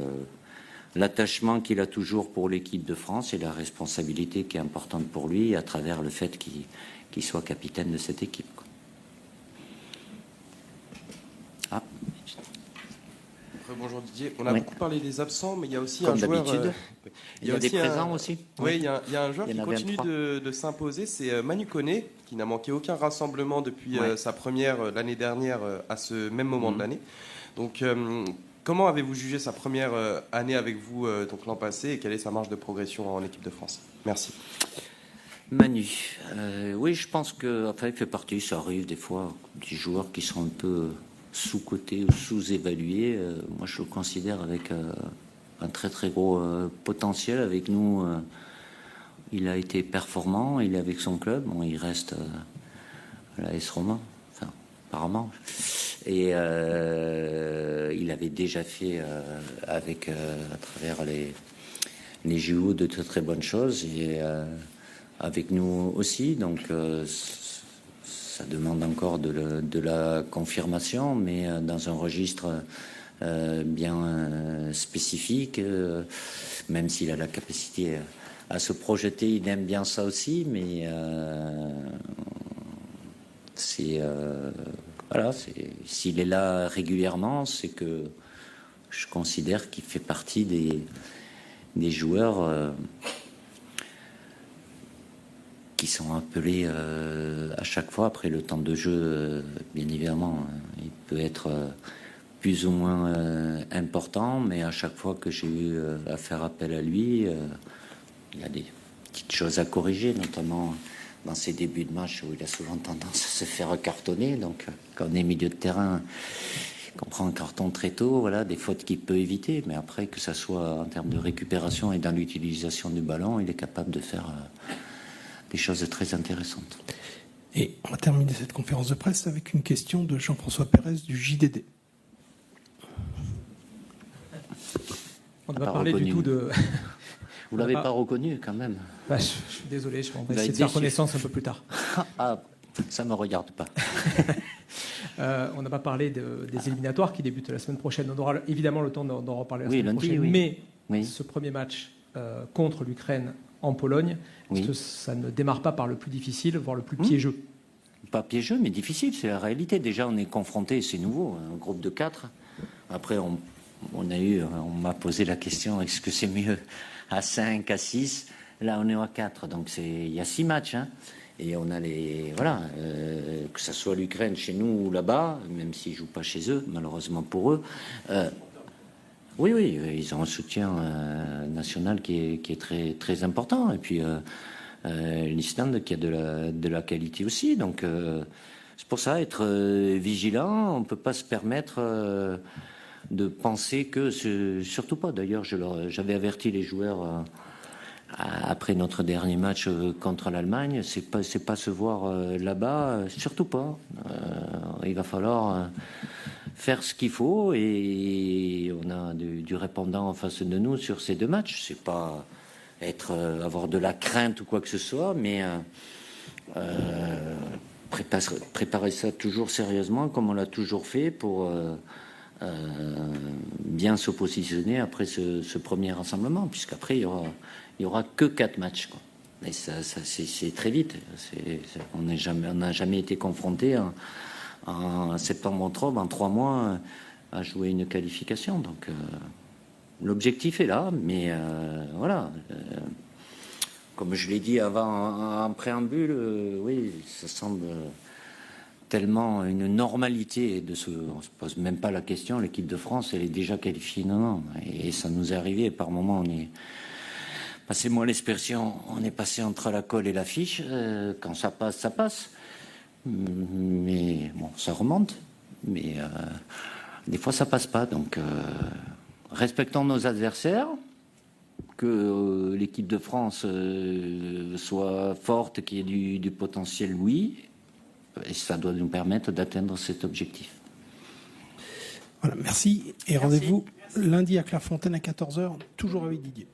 l'attachement qu'il a toujours pour l'équipe de France et la responsabilité qui est importante pour lui à travers le fait qu'il soit capitaine de cette équipe. Bonjour Didier, on a beaucoup parlé des absents, mais il y a aussi comme un joueur. Il y a des présents aussi. Oui, il y a un joueur qui continue de s'imposer, c'est Manu Koné, qui n'a manqué aucun rassemblement depuis sa première l'année dernière à ce même moment de l'année. Donc, comment avez-vous jugé sa première année avec vous donc l'an passé, et quelle est sa marge de progression en équipe de France? Merci. Manu, oui, je pense que, enfin, il fait partie, ça arrive des fois, des joueurs qui sont un peu sous-cotés ou sous-évalués. Moi, je le considère avec un très très gros potentiel. Avec nous, il a été performant, il est avec son club, bon, il reste à l'AS Roma, enfin, apparemment. Et il avait déjà fait avec, à travers les JO de très très bonnes choses. Et avec nous aussi, donc ça demande encore de la confirmation, mais dans un registre bien spécifique, même s'il a la capacité à se projeter, il aime bien ça aussi, mais s'il est là régulièrement, c'est que je considère qu'il fait partie des joueurs qui sont appelés à chaque fois. Après le temps de jeu, bien évidemment, il peut être plus ou moins important, mais à chaque fois que j'ai eu à faire appel à lui, il y a des petites choses à corriger, notamment dans ses débuts de match où il a souvent tendance à se faire cartonner. Donc quand on est milieu de terrain, qu'on prend un carton très tôt, voilà, des fautes qu'il peut éviter, mais après, que ça soit en termes de récupération et dans l'utilisation du ballon, il est capable de faire des choses très intéressantes. Et on va terminer cette conférence de presse avec une question de Jean-François Pérez du JDD. On ne va parler du tout de... Vous l'avez pas reconnu quand même. Bah, je suis désolé, on va essayer de faire connaissance un peu plus tard. Ah, ça me regarde pas. On n'a pas parlé des éliminatoires qui débutent la semaine prochaine. On aura évidemment le temps d'en reparler la semaine lundi, prochaine. oui. Mais ce premier match contre l'Ukraine en Pologne, est-ce que ça ne démarre pas par le plus difficile, voire le plus piégeux? Pas piégeux, mais difficile, c'est la réalité. Déjà, on est confronté, c'est nouveau, un groupe de 4. Après, on m'a posé la question, est-ce que c'est mieux à 5, à 6? Là, on est à 4, donc il y a 6 matchs. Hein. Et on a que ce soit l'Ukraine chez nous ou là-bas, même s'ils ne jouent pas chez eux, malheureusement pour eux. Oui, ils ont un soutien national qui est très, très important. Et puis l'Islande qui a de la qualité aussi. Donc c'est pour ça, être vigilant, on ne peut pas se permettre de penser que, surtout pas. D'ailleurs, j'avais averti les joueurs après notre dernier match contre l'Allemagne, c'est pas se voir là-bas, surtout pas. Il va falloir faire ce qu'il faut, et on a du répondant en face de nous sur ces 2 matchs. C'est pas avoir de la crainte ou quoi que ce soit, mais préparer ça toujours sérieusement, comme on l'a toujours fait, pour bien se positionner après ce premier rassemblement, puisqu'après il y aura que 4 matchs, quoi. Et ça c'est très vite. On n'a jamais été confronté en septembre-octobre, en 3 mois, à jouer une qualification. Donc l'objectif est là, mais voilà. Comme je l'ai dit avant en préambule, oui, ça semble tellement une normalité on se pose même pas la question. L'équipe de France, elle est déjà qualifiée, non. Et ça nous est arrivé par moments. Passez-moi l'expression, on est passé entre la colle et l'affiche. Quand ça passe, ça passe. Mais bon, ça remonte. Mais des fois, ça passe pas. Donc, respectons nos adversaires. Que l'équipe de France soit forte, qu'il y ait du potentiel, oui. Et ça doit nous permettre d'atteindre cet objectif. Voilà, merci. Et rendez-vous lundi à Clairefontaine à 14h, toujours avec Didier.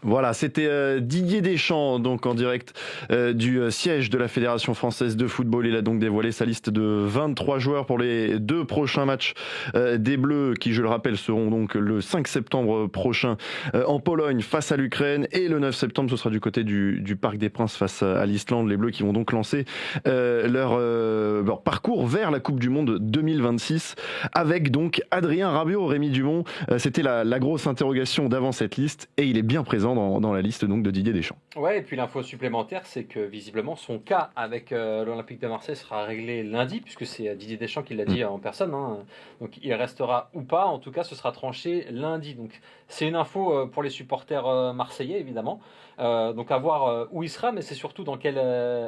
Voilà, c'était Didier Deschamps, donc en direct du siège de la Fédération française de football. Il a donc dévoilé sa liste de 23 joueurs pour les 2 prochains matchs des Bleus, qui, je le rappelle, seront donc le 5 septembre prochain en Pologne face à l'Ukraine, et le 9 septembre, ce sera du côté du Parc des Princes face à l'Islande. Les Bleus qui vont donc lancer leur parcours vers la Coupe du Monde 2026, avec donc Adrien Rabiot. Rémi Dumont, c'était la grosse interrogation d'avant cette liste, et il est bien présent dans la liste donc de Didier Deschamps. Ouais, et puis l'info supplémentaire, c'est que visiblement son cas avec l'Olympique de Marseille sera réglé lundi, puisque c'est Didier Deschamps qui l'a dit en personne. Hein. Donc il restera ou pas, en tout cas ce sera tranché lundi. Donc c'est une info pour les supporters marseillais évidemment. Donc à voir où il sera, mais c'est surtout dans quel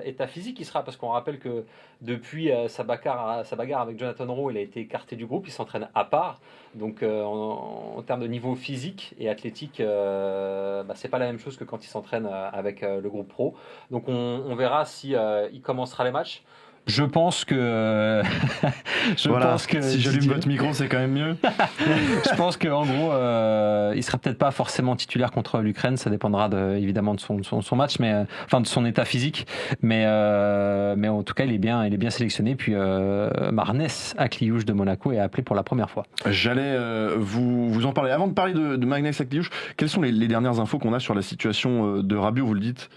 état physique il sera, parce qu'on rappelle que depuis sa bagarre avec Jonathan Rowe, il a été écarté du groupe, il s'entraîne à part. Donc en termes de niveau physique et athlétique, c'est pas la même chose que quand il s'entraîne avec le groupe pro. Donc on verra si il commencera les matchs. Je pense que si j'allume votre micro, c'est quand même mieux. Je pense qu'en gros, il sera peut-être pas forcément titulaire contre l'Ukraine. Ça dépendra évidemment de son match, mais enfin de son état physique. Mais en tout cas, il est bien sélectionné. Puis Marnes Akliouche de Monaco est appelé pour la première fois. J'allais vous en parler. Avant de parler de Marnes Akliouche, quelles sont les dernières infos qu'on a sur la situation de Rabiot? Vous le dites.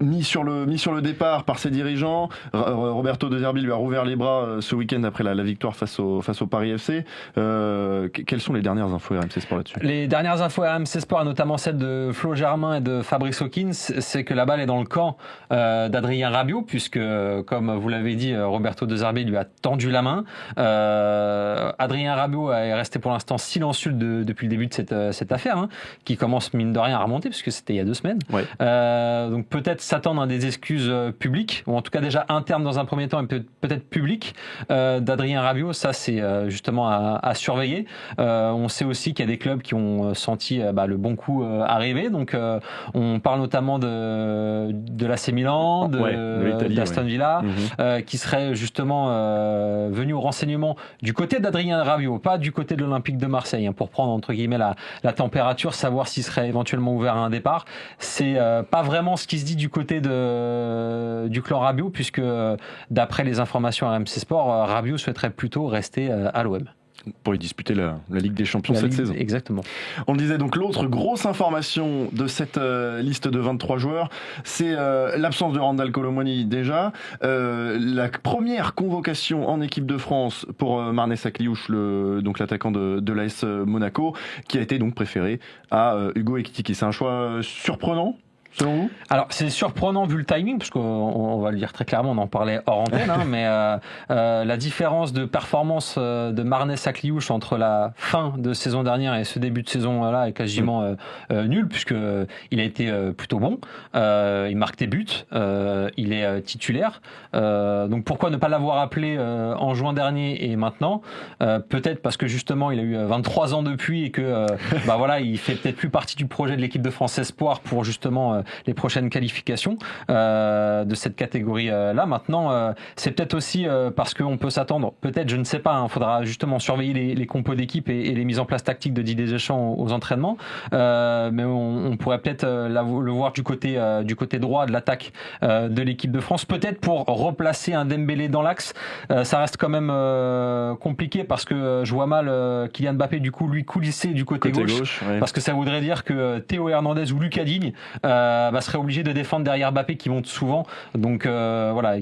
Mis sur le départ par ses dirigeants, Roberto De Zerbi lui a rouvert les bras ce week-end après la victoire face au Paris FC. Quelles sont les dernières infos RMC Sport là-dessus? Les dernières infos RMC Sport, et notamment celles de Flo Germain et de Fabrice Hawkins, c'est que la balle est dans le camp d'Adrien Rabiot, puisque comme vous l'avez dit, Roberto De Zerbi lui a tendu la main. Adrien Rabiot est resté pour l'instant silencieux depuis le début de cette affaire, qui commence mine de rien à remonter, puisque c'était il y a 2 semaines. Ouais. Donc peut-être s'attendre à des excuses publiques, ou en tout cas déjà internes dans un premier temps, et peut-être publiques, d'Adrien Rabiot. Ça, c'est justement à surveiller. On sait aussi qu'il y a des clubs qui ont senti le bon coup arriver. Donc on parle notamment de l'AC Milan, d'Aston Villa, qui serait justement venu au renseignement du côté d'Adrien Rabiot, pas du côté de l'Olympique de Marseille, pour prendre entre guillemets la température, savoir s'il serait éventuellement ouvert à un départ. C'est pas vraiment ce qui se dit du côté du clan Rabiot, puisque d'après les informations à RMC Sport, Rabiot souhaiterait plutôt rester à l'OM. Pour y disputer la Ligue des Champions cette saison. Exactement. On le disait, donc l'autre grosse information de cette liste de 23 joueurs, c'est l'absence de Randal Kolo Muani déjà. La première convocation en équipe de France pour Marnes Akliouche, donc l'attaquant de l'AS Monaco, qui a été donc préféré à Hugo Ekitike. C'est un choix surprenant selon vous? Alors c'est surprenant vu le timing, parce qu'on va le dire très clairement, on en parlait hors antenne, mais la différence de performance de Marnes Akliouche entre la fin de saison dernière et ce début de saison là est quasiment nul, puisque il a été plutôt bon, il marque des buts, il est titulaire, donc pourquoi ne pas l'avoir appelé en juin dernier et maintenant? Peut-être parce que justement il a eu 23 ans depuis, et que il fait peut-être plus partie du projet de l'équipe de France Espoir pour justement les prochaines qualifications de cette catégorie-là. Maintenant, c'est peut-être aussi parce qu'on peut s'attendre, peut-être, je ne sais pas, faudra justement surveiller les compos d'équipe et les mises en place tactiques de Didier Deschamps aux entraînements, mais on pourrait peut-être le voir du côté droit de l'attaque de l'équipe de France, peut-être pour replacer un Dembélé dans l'axe. Ça reste quand même compliqué, parce que je vois mal Kylian Mbappé du coup lui coulisser du côté gauche, parce que ça voudrait dire que Théo Hernandez ou Lucas Digne serait obligé de défendre derrière Mbappé, qui monte souvent, donc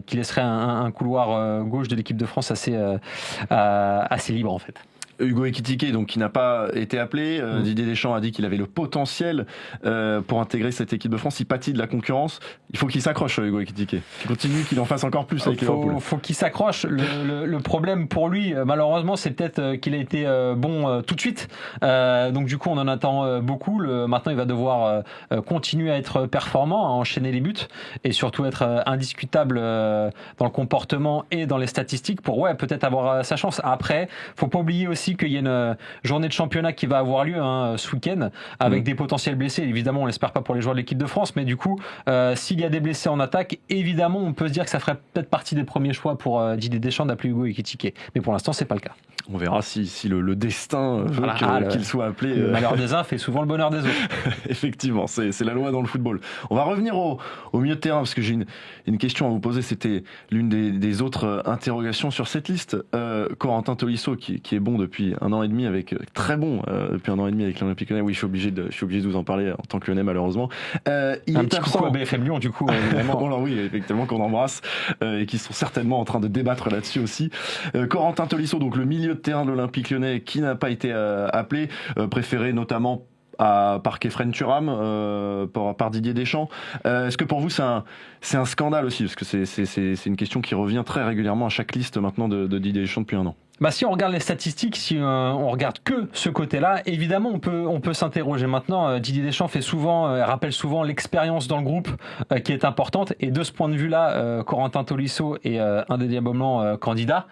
qui laisserait un couloir gauche de l'équipe de France assez libre en fait. Hugo Ekitike, donc qui n'a pas été appelé. Didier Deschamps a dit qu'il avait le potentiel pour intégrer cette équipe de France. Il pâtit de la concurrence. Il faut qu'il s'accroche, Hugo Ekitike. Qu'il continue, qu'il en fasse encore plus avec Liverpool. Faut qu'il s'accroche. Le problème pour lui, malheureusement, c'est peut-être qu'il a été bon tout de suite. Donc du coup, on en attend beaucoup. Maintenant, il va devoir continuer à être performant, à enchaîner les buts, et surtout être indiscutable dans le comportement et dans les statistiques pour peut-être avoir sa chance. Après, faut pas oublier aussi qu'il y a une journée de championnat qui va avoir lieu ce week-end, avec des potentiels blessés. Évidemment, on l'espère pas pour les joueurs de l'équipe de France, mais du coup, s'il y a des blessés en attaque, évidemment, on peut se dire que ça ferait peut-être partie des premiers choix pour Didier Deschamps d'appeler Hugo Ekitike. Mais pour l'instant, c'est pas le cas. On verra si le destin veut qu'il soit appelé. Le malheur des uns fait souvent le bonheur des autres. Effectivement, c'est la loi dans le football. On va revenir au milieu de terrain, parce que j'ai une question à vous poser. C'était l'une des autres interrogations sur cette liste. Corentin Tolisso, qui est bon depuis un an et demi très bon depuis un an et demi avec l'Olympique Lyonnais. Oui, je suis obligé de vous en parler en tant que Lyonnais, malheureusement. Il est petit coucou à BFM Lyon, du coup, évidemment. Alors oui, effectivement, qu'on embrasse, et qui sont certainement en train de débattre là-dessus aussi. Corentin Tolisso, donc le milieu de terrain de l'Olympique Lyonnais, qui n'a pas été appelé, préféré notamment par Khéphren Thuram, par Didier Deschamps. Est-ce que pour vous c'est un scandale aussi, parce que c'est une question qui revient très régulièrement à chaque liste maintenant de Didier Deschamps depuis un an? Si on regarde les statistiques, si on regarde que ce côté-là, évidemment on peut s'interroger. Maintenant, Didier Deschamps rappelle souvent l'expérience dans le groupe qui est importante, et de ce point de vue-là, Corentin Tolisso est indéniablement candidat,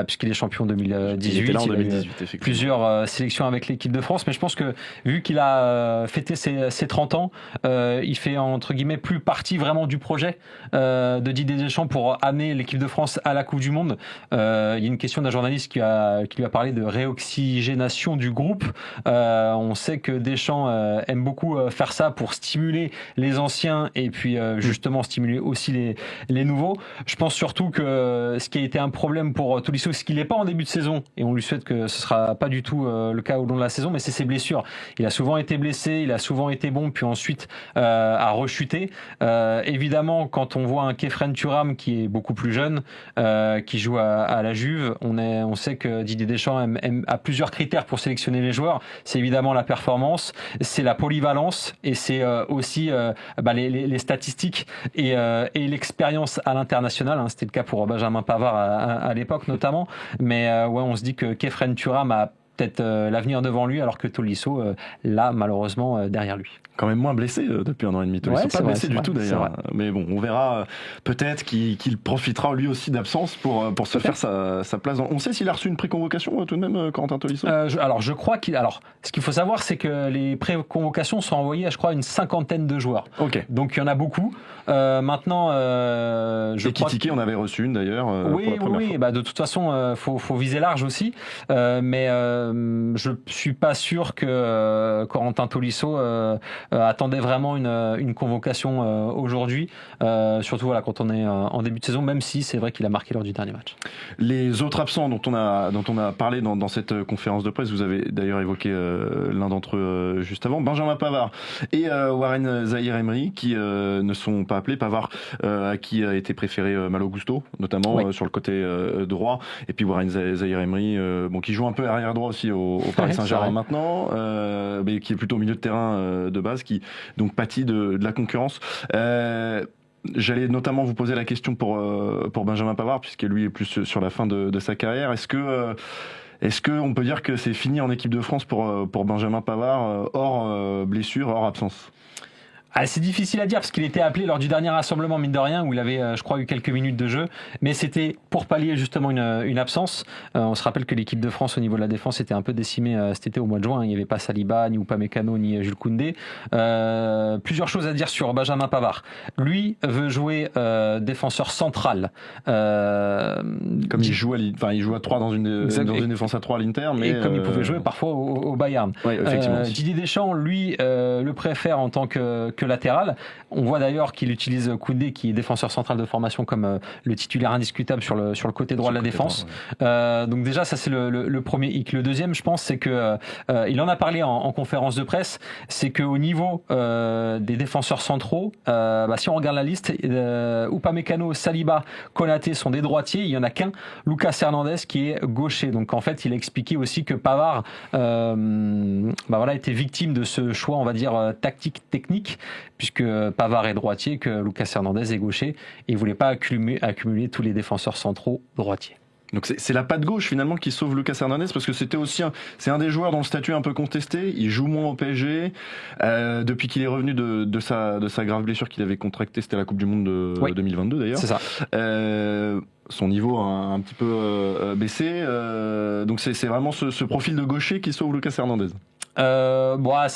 puisqu'il est champion 2018. Il était là en 2018, plusieurs sélections avec l'équipe de France, mais je pense que vu qu'il a fêté ses 30 ans, il fait entre guillemets plus partie vraiment du projet de Didier Deschamps pour amener l'équipe de France à la Coupe du Monde. Il y a une question d'un journaliste qui lui a parlé de réoxygénation du groupe. On sait que Deschamps aime beaucoup faire ça pour stimuler les anciens et puis justement stimuler aussi les nouveaux. Je pense surtout que ce qui a été un problème pour Tolisso, c'est qu'il n'est pas en début de saison, et on lui souhaite que ce sera pas du tout le cas au long de la saison, mais c'est ses blessures. Il a souvent été blessé, il a souvent été bon, puis ensuite a rechuté. Évidemment, quand on voit un Khéphren Thuram qui est beaucoup plus jeune, qui joue à la Juve, on sait que Didier Deschamps a plusieurs critères pour sélectionner les joueurs. C'est évidemment la performance, c'est la polyvalence, et c'est aussi les statistiques et l'expérience à l'international. C'était le cas pour Benjamin Pavard à l'époque notamment. Mais on se dit que Khéphren Thuram a peut-être l'avenir devant lui, alors que Tolisso l'a malheureusement derrière lui. Quand même moins blessé depuis un an et demi. Tolisso pas blessé du tout d'ailleurs. Mais bon, on verra peut-être qu'il profitera lui aussi d'absence pour se faire sa place. On sait s'il a reçu une préconvocation tout de même, Corentin Tolisso. Je crois ce qu'il faut savoir, c'est que les préconvocations sont envoyées à, je crois, une 50aine de joueurs. Ok. Donc il y en a beaucoup. Maintenant, et Kitike, on avait reçu une d'ailleurs. Oui, pour la première fois. De toute façon, faut viser large aussi. Mais je suis pas sûr que Corentin Tolisso attendait vraiment une convocation aujourd'hui, surtout quand on est en début de saison, même si c'est vrai qu'il a marqué lors du dernier match. Les autres absents dont on a parlé dans cette conférence de presse, vous avez d'ailleurs évoqué l'un d'entre eux juste avant, Benjamin Pavard et Warren Zaïre-Emery, qui ne sont pas appelés. Pavard à qui a été préféré Malo Gusto, notamment sur le côté droit, et puis Warren Zaïre-Emery qui joue un peu arrière droit aussi au Paris Saint-Germain maintenant, mais qui est plutôt au milieu de terrain de base, qui donc pâtit de la concurrence. J'allais notamment vous poser la question pour Benjamin Pavard, puisque lui est plus sur la fin de sa carrière. Est-ce que on peut dire que c'est fini en équipe de France pour Benjamin Pavard, hors blessure, hors absence? C'est difficile à dire, parce qu'il était appelé lors du dernier rassemblement, mine de rien, où il avait, je crois, eu quelques minutes de jeu, mais c'était pour pallier justement une absence. On se rappelle que l'équipe de France au niveau de la défense était un peu décimée cet été au mois de juin. Il n'y avait pas Saliba, ni Upamecano, ni Jules Koundé. Plusieurs choses à dire sur Benjamin Pavard. Lui veut jouer défenseur central. Comme il joue à 3 dans une défense à 3 à l'Inter, mais et comme il pouvait jouer parfois au Bayern. Oui, effectivement. Didier Deschamps, lui, le préfère en tant que latéral. On voit d'ailleurs qu'il utilise Koundé, qui est défenseur central de formation, comme le titulaire indiscutable sur le côté droit de la défense. Donc déjà, ça c'est le premier hic. Le deuxième, je pense, c'est que il en a parlé en conférence de presse, c'est qu'au niveau des défenseurs centraux, si on regarde la liste, Upamecano, Saliba, Konaté sont des droitiers. Il y en a qu'un, Lucas Hernandez, qui est gaucher. Donc en fait, il a expliqué aussi que Pavard était victime de ce choix, on va dire, tactique, technique, puisque Pavard est droitier, que Lucas Hernandez est gaucher, et il voulait pas accumuler tous les défenseurs centraux droitiers. Donc c'est la patte gauche finalement qui sauve Lucas Hernandez, parce que c'est un des joueurs dont le statut est un peu contesté. Il joue moins au PSG depuis qu'il est revenu de sa grave blessure qu'il avait contractée. C'était la Coupe du Monde de 2022 d'ailleurs. C'est ça. Son niveau a un petit peu baissé. Donc c'est vraiment ce profil de gaucher qui sauve Lucas Hernandez. Ça,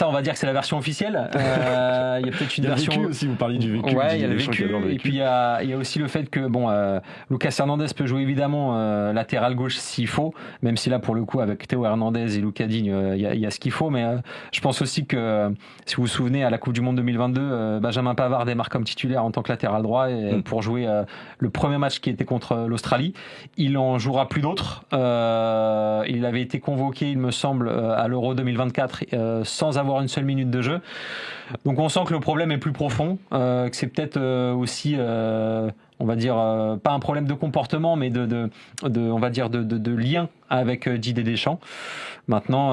on va dire que c'est la version officielle. Il y a peut-être une version. Il y a le vécu aussi, vous parliez du vécu. Ouais, il y a le vécu. Et puis il y a aussi le fait que Lucas Hernandez peut jouer évidemment latéral gauche s'il faut, même si là pour le coup avec Théo Hernandez et Lucas Digne, il y a ce qu'il faut. Mais je pense aussi que si vous vous souvenez, à la Coupe du Monde 2022, Benjamin Pavard démarre comme titulaire en tant que latéral droit pour jouer le premier match qui était contre l'Australie. Il en jouera plus d'autres. Il avait été convoqué, il me semble, à l'Euro 2024 sans avoir une seule minute de jeu. Donc on sent que le problème est plus profond, que c'est peut-être aussi, on on va dire, pas un problème de comportement, mais on va dire de lien avec Didier Deschamps. Maintenant,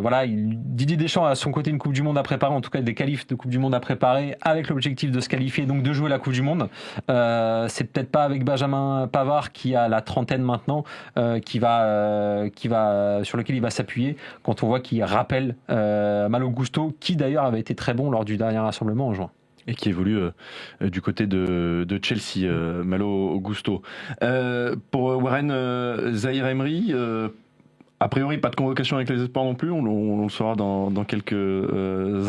voilà, Didier Deschamps a à son côté une Coupe du Monde à préparer, en tout cas des qualifs de Coupe du Monde à préparer, avec l'objectif de se qualifier, donc de jouer la Coupe du Monde. C'est peut-être pas avec Benjamin Pavard, qui a la trentaine maintenant, sur lequel il va s'appuyer, quand on voit qu'il rappelle Malo Gusto, qui d'ailleurs avait été très bon lors du dernier rassemblement en juin. Et qui évolue du côté de Chelsea, Malo Gusto. Pour Warren Zaïre-Emery, a priori, pas de convocation avec les espoirs non plus, on le saura dans quelques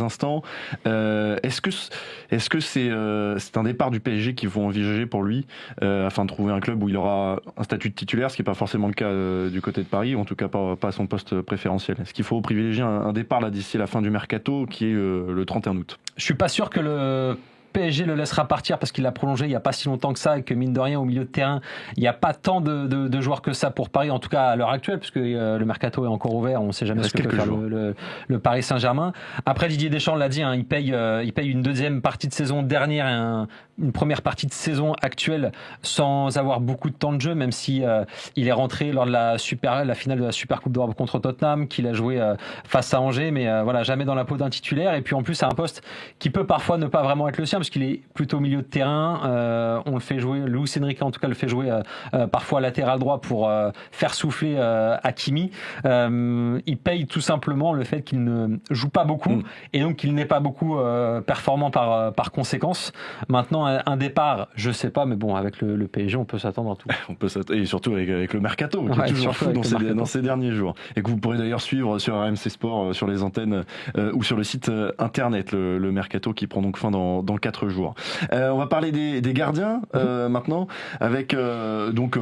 instants. Est-ce que c'est un départ du PSG qu'il faut envisager pour lui, afin de trouver un club où il aura un statut de titulaire, ce qui n'est pas forcément le cas du côté de Paris, ou en tout cas pas à son poste préférentiel? Est-ce qu'il faut privilégier un départ là d'ici la fin du mercato, qui est le 31 août? Je suis pas sûr que le PSG le laissera partir, parce qu'il l'a prolongé il n'y a pas si longtemps que ça, et que mine de rien, au milieu de terrain, il n'y a pas tant de joueurs que ça pour Paris, en tout cas à l'heure actuelle, puisque le mercato est encore ouvert, on ne sait jamais ce que peut faire le Paris Saint-Germain. Après, Didier Deschamps l'a dit, il paye une deuxième partie de saison dernière et une première partie de saison actuelle sans avoir beaucoup de temps de jeu, même si il est rentré lors de la finale de la Super Coupe d'Europe contre Tottenham, qu'il a joué face à Angers, mais voilà, jamais dans la peau d'un titulaire. Et puis en plus, c'est un poste qui peut parfois ne pas vraiment être le sien, parce qu'il est plutôt au milieu de terrain. On le fait jouer, Luis Enrique en tout cas le fait jouer parfois latéral droit pour faire souffler Hakimi. Il paye tout simplement le fait qu'il ne joue pas beaucoup, et donc qu'il n'est pas beaucoup performant par conséquence. Maintenant, un départ, je sais pas, mais bon, avec le PSG, on peut s'attendre à tout. On peut s'attendre, et surtout avec le mercato, qui est toujours fou dans ces derniers jours, et que vous pourrez d'ailleurs suivre sur RMC Sport, sur les antennes ou sur le site internet, le mercato qui prend donc fin dans 4 jours. On va parler des gardiens maintenant, avec donc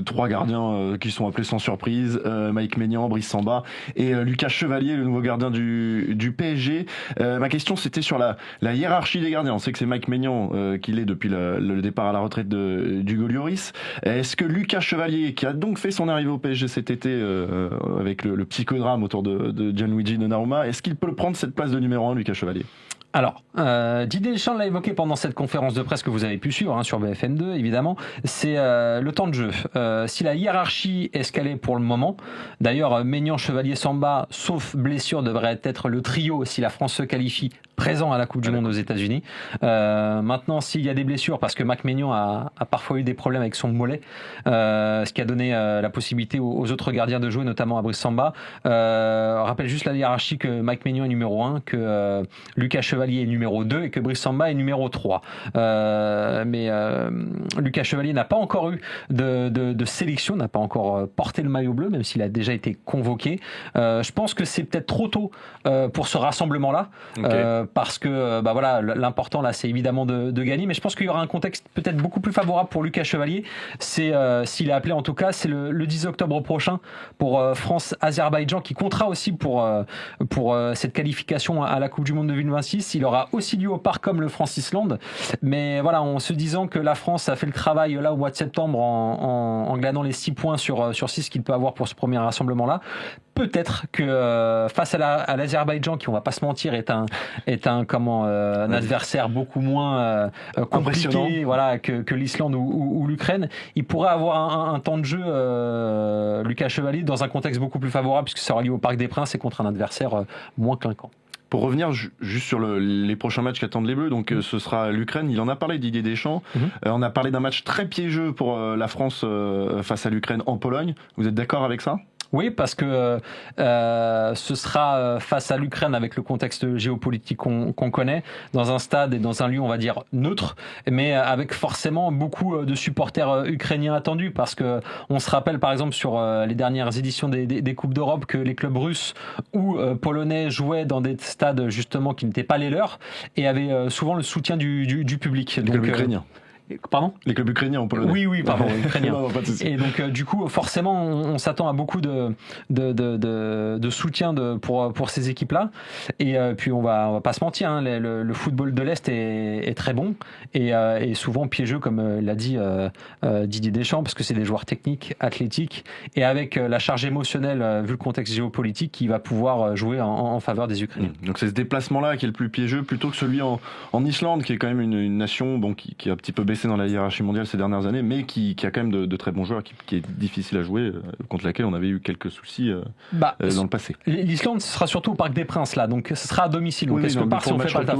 3 gardiens qui sont appelés sans surprise, Mike Maignan, Brice Samba et Lucas Chevalier, le nouveau gardien du PSG. Ma question, c'était sur la hiérarchie des gardiens. On sait que c'est Mike Maignan qu'il est depuis le départ à la retraite d'Hugo Lloris. Est-ce que Lucas Chevalier, qui a donc fait son arrivée au PSG cet été avec le psychodrame autour de Gianluigi Donnarumma, est-ce qu'il peut prendre cette place de numéro 1, Lucas Chevalier? Alors, Didier Deschamps l'a évoqué pendant cette conférence de presse que vous avez pu suivre sur BFM2, évidemment, c'est le temps de jeu. Si la hiérarchie est ce qu'elle est pour le moment, d'ailleurs, Maignan, Chevalier, Samba, sauf blessure, devrait être le trio, si la France se qualifie, présent à la Coupe du Monde aux États-Unis. Maintenant, s'il y a des blessures, parce que Mike Maignan a parfois eu des problèmes avec son mollet, ce qui a donné la possibilité aux autres gardiens de jouer, notamment à Brice Samba. Rappelle juste la hiérarchie, que Mike Maignan est numéro 1, que Lucas Chevalier est numéro 2 et que Brice Samba est numéro 3. Mais Lucas Chevalier n'a pas encore eu de sélection, n'a pas encore porté le maillot bleu, même s'il a déjà été convoqué. Je pense que c'est peut-être trop tôt pour ce rassemblement-là. Okay. Parce que voilà, l'important là, c'est évidemment de gagner, mais je pense qu'il y aura un contexte peut-être beaucoup plus favorable pour Lucas Chevalier. C'est s'il est appelé, en tout cas, c'est le 10 octobre prochain pour France-Azerbaïdjan, qui comptera aussi pour cette qualification à la Coupe du Monde de 2026. Il aura aussi lieu au parc comme le France-Islande, mais voilà, en se disant que la France a fait le travail là au mois de septembre en glanant les 6 points sur 6 qu'il peut avoir pour ce premier rassemblement là. Peut-être que face à l'Azerbaïdjan, qui, on va pas se mentir, est un adversaire beaucoup moins compliqué, voilà, que l'Islande ou l'Ukraine, il pourrait avoir un temps de jeu, Lucas Chevalier, dans un contexte beaucoup plus favorable, puisque ça aura lieu au Parc des Princes et contre un adversaire moins clinquant. Pour revenir juste sur les prochains matchs qu'attendent les Bleus, donc ce sera l'Ukraine. Il en a parlé, Didier Deschamps. On a parlé d'un match très piégeux pour la France face à l'Ukraine en Pologne. Vous êtes d'accord avec ça ? Oui, parce que ce sera face à l'Ukraine, avec le contexte géopolitique qu'on connaît, dans un stade et dans un lieu, on va dire, neutre, mais avec forcément beaucoup de supporters ukrainiens attendus, parce que on se rappelle par exemple sur les dernières éditions des Coupes d'Europe que les clubs russes ou polonais jouaient dans des stades justement qui n'étaient pas les leurs et avaient souvent le soutien du public. Les clubs ukrainiens. Pardon ? Les clubs ukrainiens en polonais. Oui, pardon, ukrainiens. Non, pas de souci. Et donc, du coup, forcément, on s'attend à beaucoup de soutien pour ces équipes-là. Et puis, on va pas se mentir, hein, le football de l'Est est très bon et souvent piégeux, comme l'a dit Didier Deschamps, parce que c'est des joueurs techniques, athlétiques, et avec la charge émotionnelle, vu le contexte géopolitique, qui va pouvoir jouer en faveur des Ukrainiens. Donc, c'est ce déplacement-là qui est le plus piégeux, plutôt que celui en Islande, qui est quand même une nation qui a un petit peu baissé baissé dans la hiérarchie mondiale ces dernières années, mais qui a quand même de très bons joueurs, qui est difficile à jouer, contre laquelle on avait eu quelques soucis dans le passé. L'Islande, ce sera surtout au Parc des Princes, là, donc ce sera à domicile. Donc quelque part, si on fait pas le taf,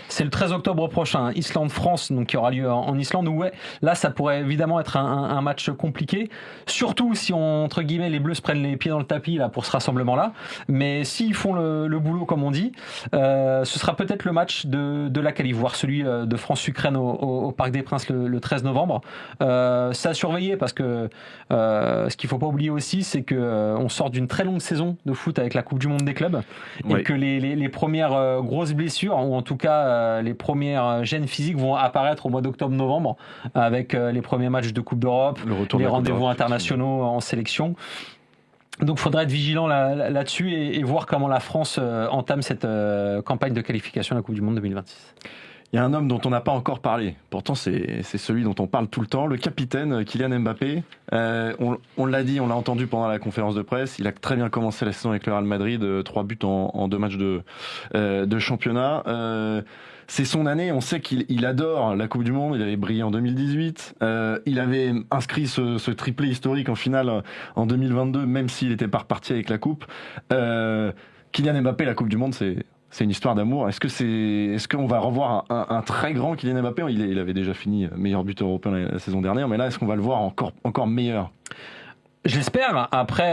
c'est le 13 octobre prochain, Islande-France, donc qui aura lieu en Islande, où là, ça pourrait évidemment être un match compliqué, surtout si entre guillemets les Bleus se prennent les pieds dans le tapis là pour ce rassemblement-là. Mais s'ils font le boulot comme on dit, ce sera peut-être le match de la qualif, voire celui de France-Ukraine au Parc des Princes le 13 novembre. C'est à surveiller parce que ce qu'il faut pas oublier aussi, c'est que on sort d'une très longue saison de foot avec la Coupe du Monde des clubs et que les premières grosses blessures, ou en tout cas les premières gênes physiques vont apparaître au mois d'octobre-novembre avec les premiers matchs de Coupe d'Europe, les rendez-vous internationaux en sélection. Donc, il faudra être vigilant là-dessus et voir comment la France entame cette campagne de qualification à la Coupe du Monde 2026. Il y a un homme dont on n'a pas encore parlé. Pourtant, c'est celui dont on parle tout le temps, le capitaine Kylian Mbappé. On l'a dit, on l'a entendu pendant la conférence de presse. Il a très bien commencé la saison avec le Real Madrid, 3 buts en 2 matchs de championnat. C'est son année, on sait qu'il adore la Coupe du Monde, il avait brillé en 2018, il avait inscrit ce triplé historique en finale en 2022, même s'il n'était pas reparti avec la Coupe. Kylian Mbappé, la Coupe du Monde, c'est une histoire d'amour. Est-ce qu'on va revoir un très grand Kylian Mbappé? Il avait déjà fini meilleur buteur européen la saison dernière, mais là, est-ce qu'on va le voir encore meilleur? Je l'espère. Après,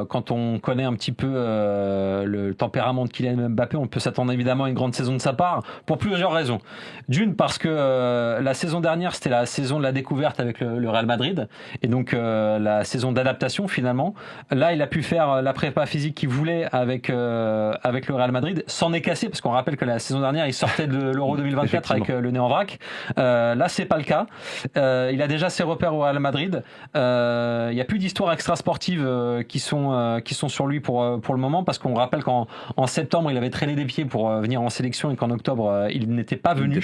quand on connaît un petit peu le tempérament de Kylian Mbappé, on peut s'attendre évidemment à une grande saison de sa part, pour plusieurs raisons. D'une, parce que la saison dernière, c'était la saison de la découverte avec le Real Madrid, et donc la saison d'adaptation finalement. Là, il a pu faire la prépa physique qu'il voulait avec le Real Madrid, s'en est cassé, parce qu'on rappelle que la saison dernière, il sortait de l'Euro 2024 avec le nez en vrac. Là, c'est pas le cas. Il a déjà ses repères au Real Madrid. Il y a plus d'histoires extrasportives qui sont sur lui pour le moment, parce qu'on rappelle qu'en septembre il avait traîné des pieds pour venir en sélection et qu'en octobre il n'était pas venu.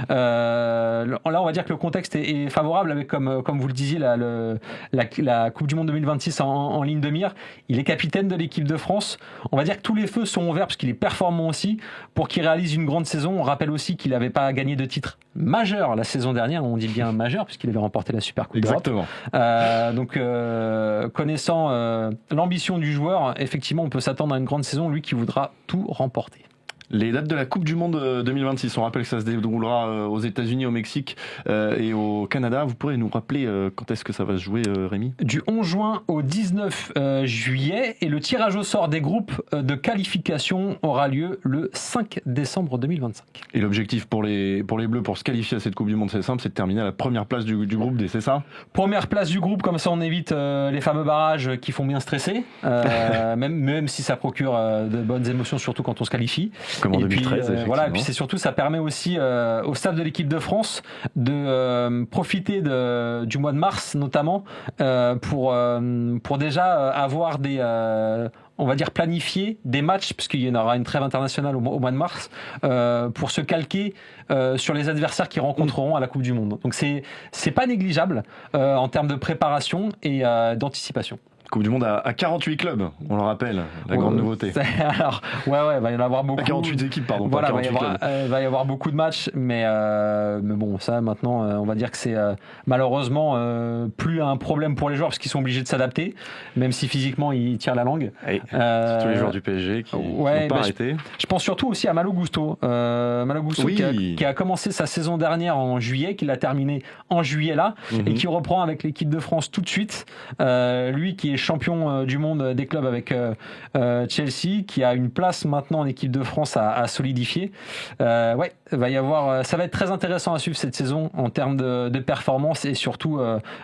Là, on va dire que le contexte est favorable avec, comme vous le disiez, la Coupe du Monde 2026 en ligne de mire. Il est capitaine de l'équipe de France. On va dire que tous les feux sont ouverts, parce qu'il est performant aussi, pour qu'il réalise une grande saison. On rappelle aussi qu'il n'avait pas gagné de titre majeur la saison dernière. On dit bien majeur puisqu'il avait remporté la Super Coupe d'Europe. Donc connaissant l'ambition du joueur, effectivement, on peut s'attendre à une grande saison, lui qui voudra tout remporter. Les dates de la Coupe du Monde 2026, on rappelle que ça se déroulera aux États-Unis, au Mexique et au Canada. Vous pourrez nous rappeler quand est-ce que ça va se jouer, Rémi? Du 11 juin au 19 juillet, et le tirage au sort des groupes de qualification aura lieu le 5 décembre 2025. Et l'objectif pour les Bleus, pour se qualifier à cette Coupe du Monde, c'est simple, c'est de terminer à la première place du groupe D, c'est ça? Première place du groupe, comme ça on évite les fameux barrages qui font bien stresser, même si ça procure de bonnes émotions, surtout quand on se qualifie. Comme en 2013, puis, voilà, et puis c'est surtout, ça permet aussi au staff de l'équipe de France de profiter du mois de mars notamment pour déjà avoir des on va dire planifier des matchs, puisqu'il y en aura une trêve internationale au mois de mars, pour se calquer sur les adversaires qu'ils rencontreront à la Coupe du Monde. Donc c'est pas négligeable en termes de préparation et d'anticipation. Coupe du Monde à 48 clubs, on le rappelle, la grande nouveauté. Alors, il va y en avoir beaucoup. 48 équipes, pardon. Voilà, pas 48 il va y avoir beaucoup de matchs, mais bon, ça maintenant, on va dire que c'est malheureusement plus un problème pour les joueurs, parce qu'ils sont obligés de s'adapter, même si physiquement ils tirent la langue. Surtout les joueurs du PSG qui n'ont pas arrêté. Je pense surtout aussi à Malo Gusto. Malo Gusto qui a commencé sa saison dernière en juillet, qui l'a terminé en juillet là, et qui reprend avec l'équipe de France tout de suite. Lui qui est champion du monde des clubs avec Chelsea, qui a une place maintenant en équipe de France à solidifier. Va y avoir, ça va être très intéressant à suivre cette saison en termes de performance et surtout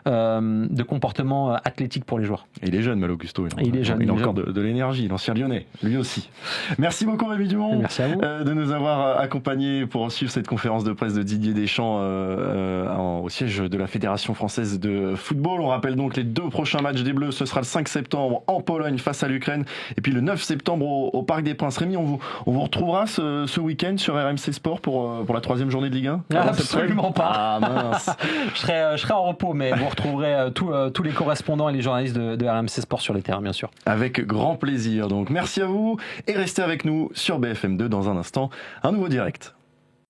de comportement athlétique pour les joueurs. Et il est jeune, Malo Gusto. Il a encore de l'énergie, l'ancien Lyonnais, lui aussi. Merci beaucoup, Rémi Dumont. Merci à vous de nous avoir accompagnés pour suivre cette conférence de presse de Didier Deschamps au siège de la Fédération française de football. On rappelle donc les 2 prochains matchs des Bleus. Ce sera le 5 septembre en Pologne face à l'Ukraine, et puis le 9 septembre au Parc des Princes. Rémi, on vous retrouvera ce week-end sur RMC Sport pour la 3e journée de Ligue 1? Absolument pas. Ah mince. je serai en repos, mais vous retrouverez tous les correspondants et les journalistes de RMC Sport sur les terrains, bien sûr. Avec grand plaisir. Donc merci à vous, et restez avec nous sur BFM2 dans un instant, un nouveau direct.